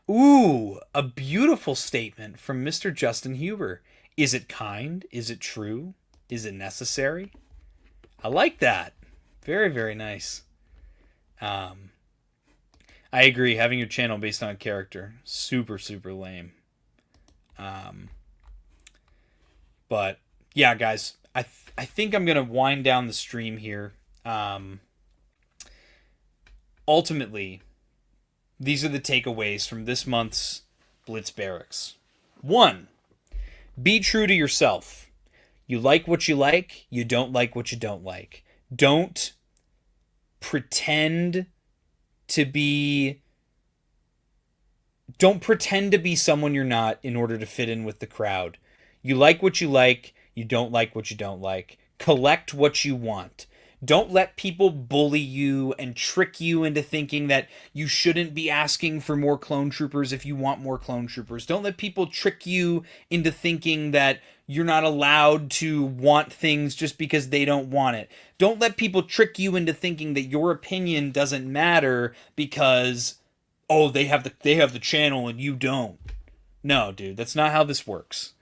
B: Ooh, a beautiful statement from Mr. Justin Huber. Is it kind? Is it true? Is it necessary? I like that. Very, very nice. I agree. Having your channel based on character, super, super lame. But yeah, guys, I think I'm gonna wind down the stream here. Ultimately, these are the takeaways from this month's Blitz Barracks. 1. Be true to yourself. You like what you like. You don't like what you don't like. Don't pretend to be someone you're not in order to fit in with the crowd. You like what you like. You don't like what you don't like. Collect what you want. Don't let people bully you and trick you into thinking that you shouldn't be asking for more clone troopers if you want more clone troopers. Don't let people trick you into thinking that you're not allowed to want things just because they don't want it. Don't let people trick you into thinking that your opinion doesn't matter because, oh, they have the channel and you don't. No, dude, that's not how this works.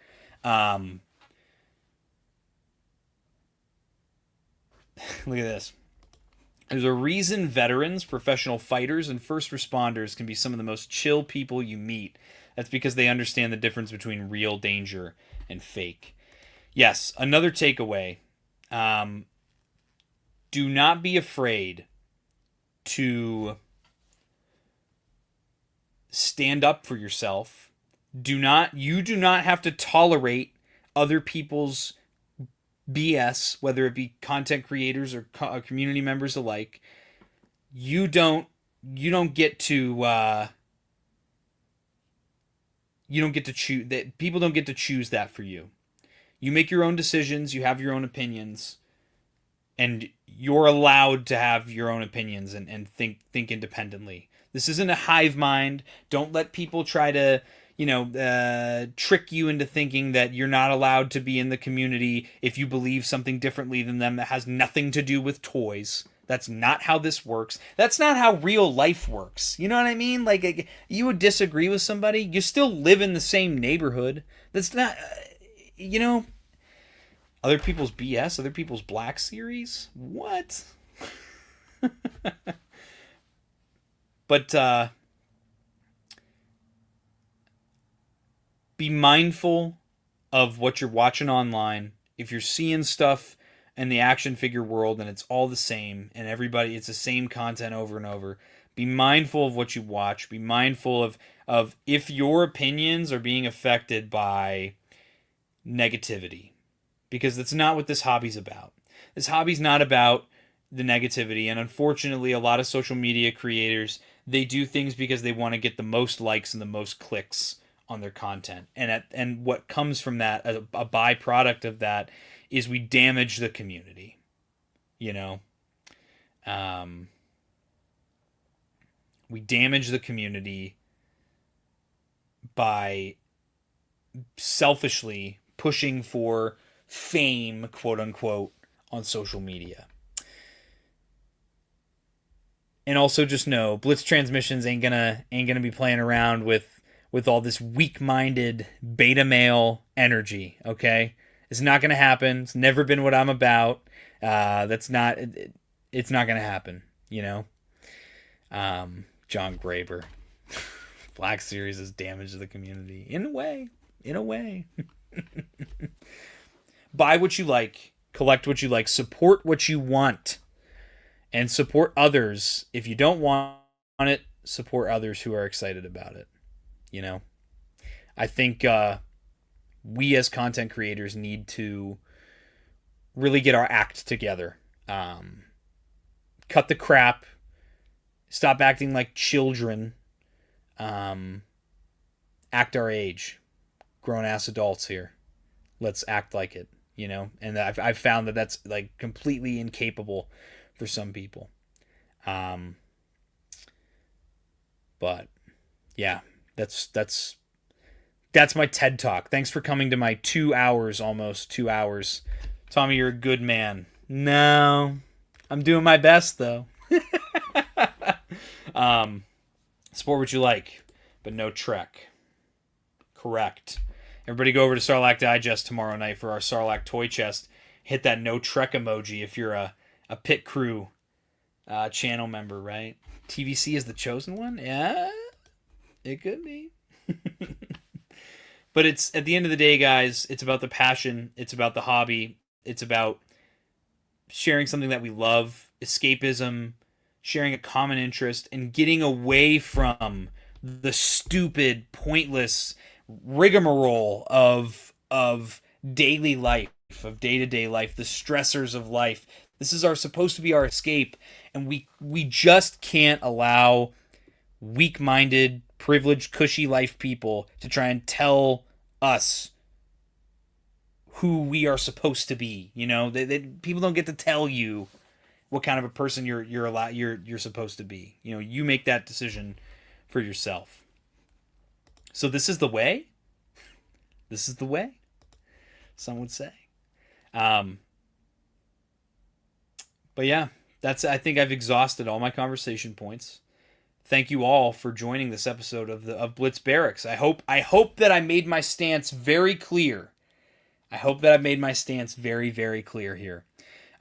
B: Look at this. There's a reason veterans, professional fighters, and first responders can be some of the most chill people you meet. That's because they understand the difference between real danger and fake. Yes, another takeaway. Do not be afraid to stand up for yourself. You do not have to tolerate other people's BS, whether it be content creators or community members alike. You don't get to choose that. People don't get to choose that for you. You make your own decisions, you have your own opinions, and you're allowed to have your own opinions and think independently. This isn't a hive mind. Don't let people try to trick you into thinking that you're not allowed to be in the community if you believe something differently than them that has nothing to do with toys. That's not how this works. That's not how real life works. You know what I mean? Like, you would disagree with somebody, you still live in the same neighborhood. That's not, other people's BS, other people's Black Series? What? But, be mindful of what you're watching online. If you're seeing stuff in the action figure world and it's all the same and it's the same content over and over, be mindful of what you watch. Be mindful of if your opinions are being affected by negativity, because that's not what this hobby's about. This hobby's not about the negativity, and unfortunately a lot of social media creators, they do things because they want to get the most likes and the most clicks on their content, and what comes from that, a byproduct of that, is we damage the community. We damage the community by selfishly pushing for fame, quote unquote, on social media. And also just know, Blitz Transmissions ain't gonna be playing around with all this weak-minded beta male energy, okay? It's not going to happen. It's never been what I'm about. It's not going to happen, John Graber. Black Series has damaged the community. In a way. Buy what you like. Collect what you like. Support what you want. And support others. If you don't want it, support others who are excited about it. I think we as content creators need to really get our act together. Cut the crap. Stop acting like children. Act our age. Grown-ass adults here. Let's act like it, you know? And I've found that that's like completely incapable for some people. But yeah, that's my TED Talk. Thanks for coming to my 2 hours, almost 2 hours. Tommy, you're a good man. No, I'm doing my best though. Support what you like, but no Trek. Correct. Everybody go over to Sarlacc Digest tomorrow night for our Sarlacc toy chest. Hit that no Trek emoji if you're a Pit Crew channel member, right? TVC is the chosen one? Yeah, it could be. But it's, at the end of the day, guys, it's about the passion. It's about the hobby. It's about sharing something that we love, escapism, sharing a common interest, and getting away from the stupid, pointless rigmarole of daily life, of day-to-day life, the stressors of life. This is supposed to be our escape, and we just can't allow weak-minded, privileged, cushy life people to try and tell us who we are supposed to be. You know, people don't get to tell you what kind of a person you're supposed to be. You know, you make that decision for yourself. So this is the way. This is the way, some would say. But yeah, I think I've exhausted all my conversation points. Thank you all for joining this episode of Blitz Barracks. I hope that I made my stance very clear. I hope that I've made my stance very, very clear here.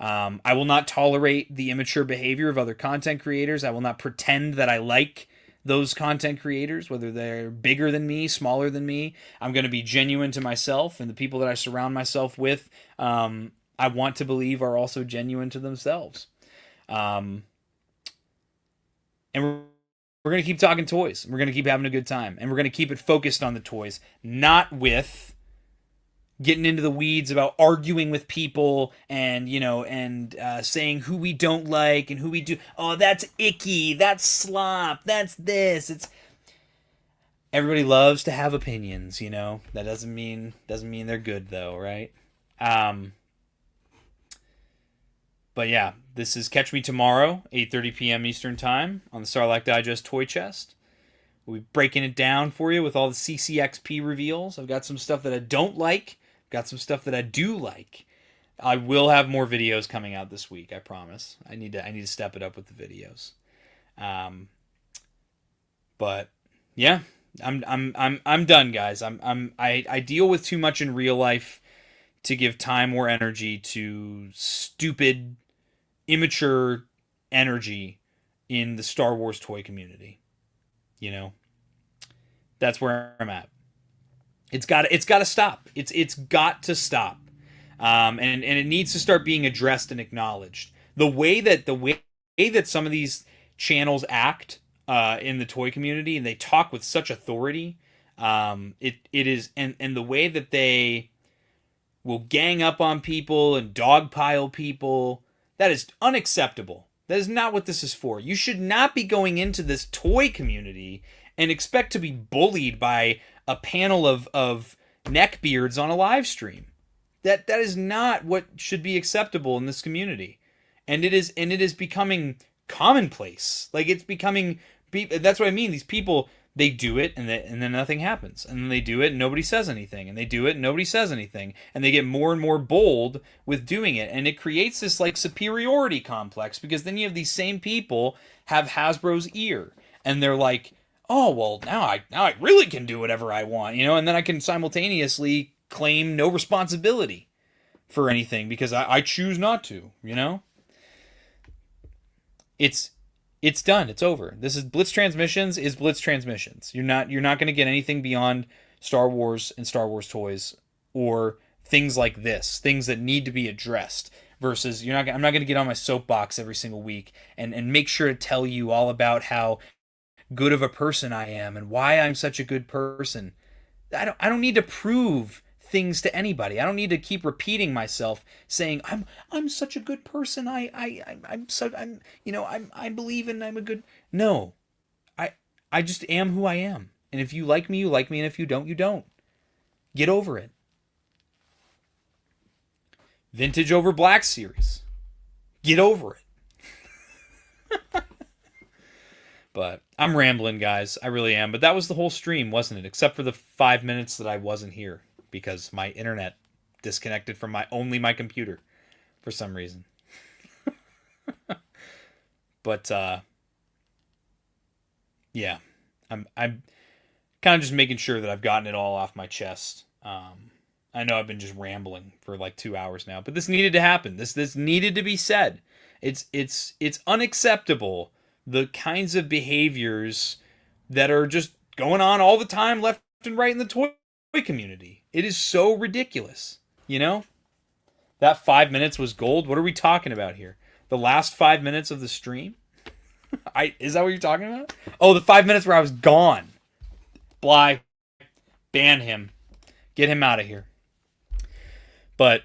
B: I will not tolerate the immature behavior of other content creators. I will not pretend that I like those content creators, whether they're bigger than me, smaller than me. I'm going to be genuine to myself, and the people that I surround myself with, I want to believe are also genuine to themselves. And we're going to keep talking toys. We're going to keep having a good time, and we're going to keep it focused on the toys, not with getting into the weeds about arguing with people and, you know, and saying who we don't like and who we do. Oh, that's icky. That's slop. That's this. Everybody loves to have opinions, you know. That doesn't mean they're good though, right? But yeah, this is Catch Me Tomorrow, 8:30 p.m. Eastern Time on the Sarlacc Digest Toy Chest. We'll be breaking it down for you with all the CCXP reveals. I've got some stuff that I don't like. Got some stuff that I do like. I will have more videos coming out this week, I promise. I need to step it up with the videos. But yeah, I'm done, guys. I deal with too much in real life to give time or energy to stupid, immature energy in the Star Wars toy community. You know, that's where I'm at. It's got to stop. It's got to stop, and it needs to start being addressed and acknowledged. The way that some of these channels act in the toy community, and they talk with such authority, it is, and the way that they will gang up on people and dogpile people, that is unacceptable. That is not what this is for. You should not be going into this toy community and expect to be bullied by a panel of neckbeards on a live stream. That is not what should be acceptable in this community. And it is becoming commonplace. Like, it's becoming, that's what I mean. These people, they do it and then nothing happens. And then they do it and nobody says anything. And they do it and nobody says anything. And they get more and more bold with doing it. And it creates this like superiority complex, because then you have these same people have Hasbro's ear. And they're like, oh, well, now I really can do whatever I want, you know, and then I can simultaneously claim no responsibility for anything because I choose not to, you know? It's done. It's over. This is Blitz Transmissions is Blitz Transmissions. You're not going to get anything beyond Star Wars and Star Wars toys or things like this, things that need to be addressed. Versus I'm not going to get on my soapbox every single week and make sure to tell you all about how good of a person I am and why I'm such a good person. I don't need to prove things to anybody. I don't need to keep repeating myself saying I'm such a good person. I believe in I'm a good. No. I just am who I am. And if you like me, you like me, and if you don't, you don't. Get over it. Vintage over Black series. Get over it. But I'm rambling, guys. I really am. But that was the whole stream, wasn't it? Except for the 5 minutes that I wasn't here because my internet disconnected from my computer for some reason. But yeah, I'm kind of just making sure that I've gotten it all off my chest. I know I've been just rambling for like 2 hours now, but this needed to happen. This needed to be said. It's unacceptable, the kinds of behaviors that are just going on all the time, left and right in the toy community. It is so ridiculous, you know? That 5 minutes was gold. What are we talking about here? The last 5 minutes of the stream? Is that what you're talking about? Oh, the 5 minutes where I was gone. Bly, ban him. Get him out of here. But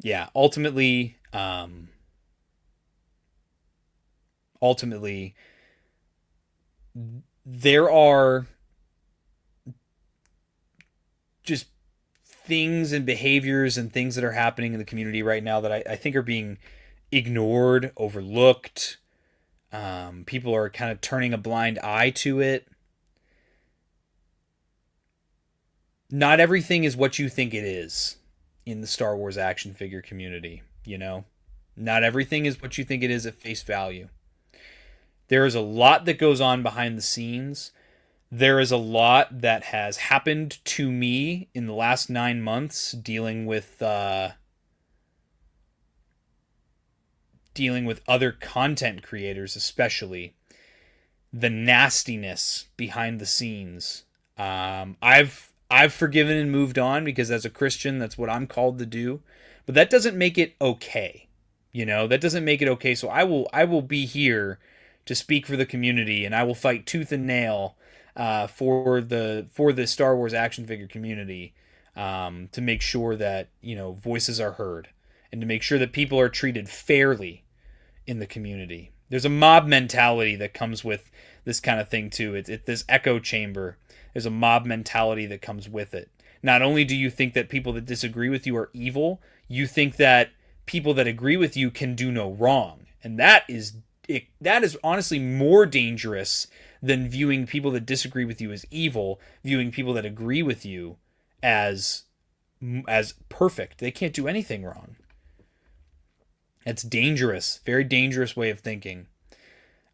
B: yeah, ultimately, there are just things and behaviors and things that are happening in the community right now that I think are being ignored, overlooked. People are kind of turning a blind eye to it. Not everything is what you think it is in the Star Wars action figure community, you know? Not everything is what you think it is at face value. There is a lot that goes on behind the scenes. There is a lot that has happened to me in the last 9 months dealing with other content creators, especially. The nastiness behind the scenes. I've forgiven and moved on because as a Christian, that's what I'm called to do. But that doesn't make it okay. You know, that doesn't make it okay. So I will be here to speak for the community, and I will fight tooth and nail for the Star Wars action figure community to make sure that, you know, voices are heard and to make sure that people are treated fairly in the community. There's a mob mentality that comes with this kind of thing too. It's this echo chamber. There's a mob mentality that comes with it. Not only do you think that people that disagree with you are evil, you think that people that agree with you can do no wrong. And that is honestly more dangerous than viewing people that disagree with you as evil, viewing people that agree with you as perfect. They can't do anything wrong. It's dangerous, very dangerous way of thinking.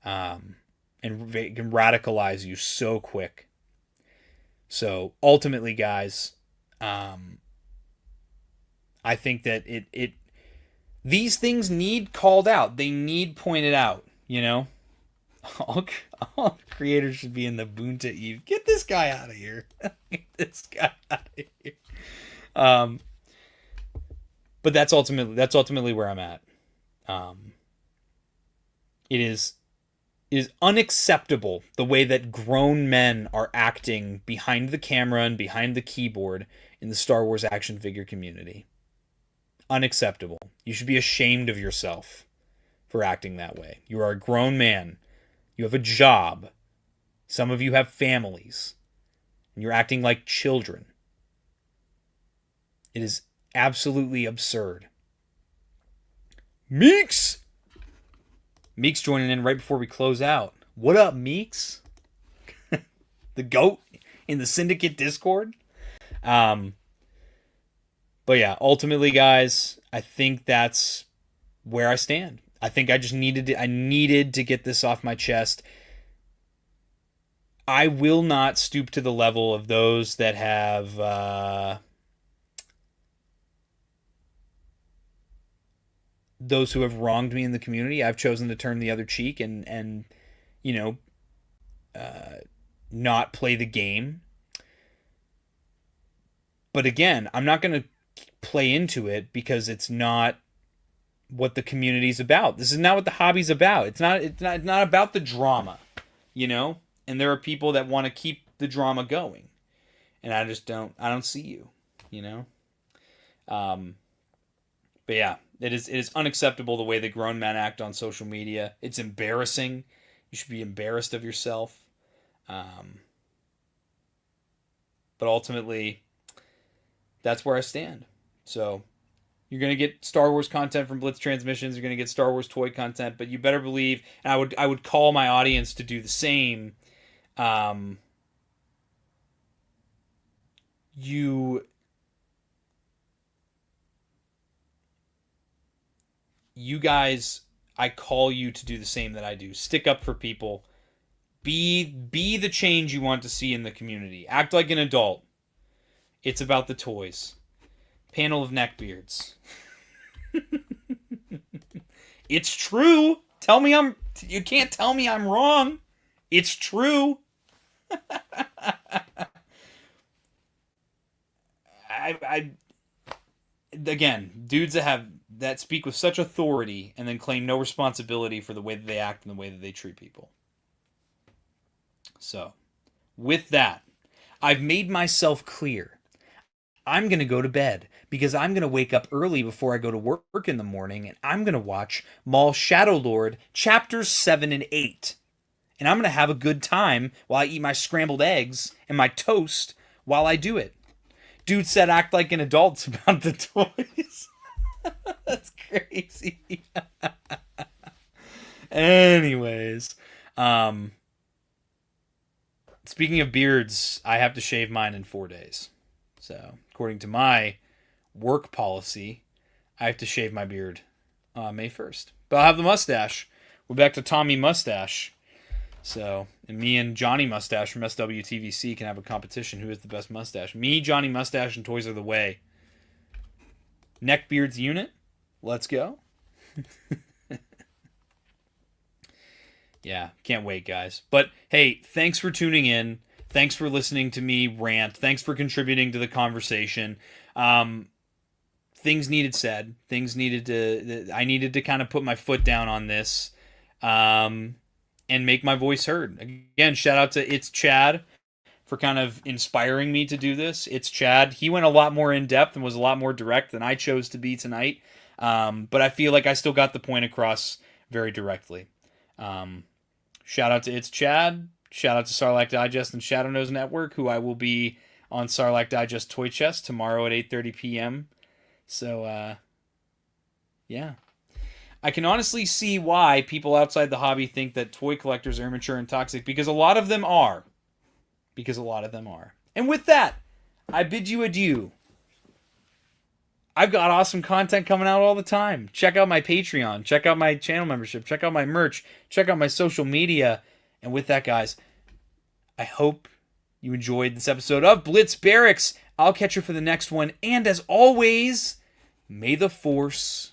B: And it can radicalize you so quick. So ultimately, guys, I think that these things need called out. They need pointed out, you know? All creators should be in the Boonta Eve. Get this guy out of here. Get this guy out of here. But that's ultimately where I'm at. It is unacceptable the way that grown men are acting behind the camera and behind the keyboard in the Star Wars action figure community. Unacceptable. You should be ashamed of yourself for acting that way. You are a grown man. You have a job. Some of you have families. And you're acting like children. It is absolutely absurd. Meeks joining in right before we close out. What up, Meeks? The GOAT in the Syndicate Discord. But yeah, ultimately, guys, I think that's where I stand. I think I just needed to get this off my chest. I will not stoop to the level of those that have those who have wronged me in the community. I've chosen to turn the other cheek and you know, not play the game. But again, I'm not going to play into it because it's not what the community's about. This is not what the hobby's about. It's not about the drama, you know? And there are people that want to keep the drama going. And I don't see you. you know? But yeah, it is unacceptable the way that grown men act on social media. It's embarrassing. You should be embarrassed of yourself. But ultimately, that's where I stand. So you're going to get Star Wars content from Blitz Transmissions. You're going to get Star Wars toy content, but you better believe, and I would call my audience to do the same. You guys, I call you to do the same that I do. Stick up for people. Be the change you want to see in the community. Act like an adult. It's about the toys. Panel of neckbeards. It's true. You can't tell me I'm wrong. It's true. Again, dudes that speak with such authority and then claim no responsibility for the way that they act and the way that they treat people. So, with that, I've made myself clear. I'm going to go to bed because I'm going to wake up early before I go to work in the morning, and I'm going to watch Maul Shadowlord chapters 7 and 8. And I'm going to have a good time while I eat my scrambled eggs and my toast while I do it. Dude said act like an adult about the toys. That's crazy. Anyways, speaking of beards, I have to shave mine in 4 days. So, according to my work policy, I have to shave my beard May 1st. But I'll have the mustache. We're back to Tommy Mustache. So, and me and Johnny Mustache from SWTVC can have a competition. Who has the best mustache? Me, Johnny Mustache, and Toys Are the Way. Neckbeards unit. Let's go. Yeah, can't wait, guys. But, hey, thanks for tuning in. Thanks for listening to me rant. Thanks for contributing to the conversation. Things needed said. I needed to kind of put my foot down on this. And make my voice heard. Again, shout out to It's Chad for kind of inspiring me to do this. It's Chad. He went a lot more in depth and was a lot more direct than I chose to be tonight. But I feel like I still got the point across very directly. Shout out to It's Chad. Shout out to Sarlacc Digest and Shadow Nose Network, who I will be on Sarlacc Digest Toy Chest tomorrow at 8:30 p.m. So, yeah. I can honestly see why people outside the hobby think that toy collectors are immature and toxic, because a lot of them are. And with that, I bid you adieu. I've got awesome content coming out all the time. Check out my Patreon. Check out my channel membership. Check out my merch. Check out my social media. And with that, guys, I hope you enjoyed this episode of Blitz Barracks. I'll catch you for the next one. And as always, may the Force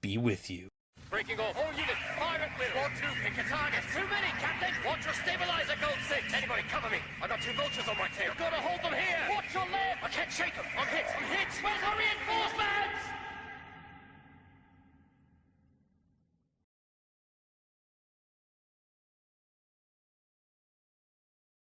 B: be with you.
A: Breaking off. All units, fire at will. 1-2, pick your target. Too many, Captain. Watch your stabilizer, Gold 6. Anybody cover me. I got 2 vultures on my tail. Gotta hold them here. Watch your left. I can't shake them. I'm hit. Where's our reinforcements?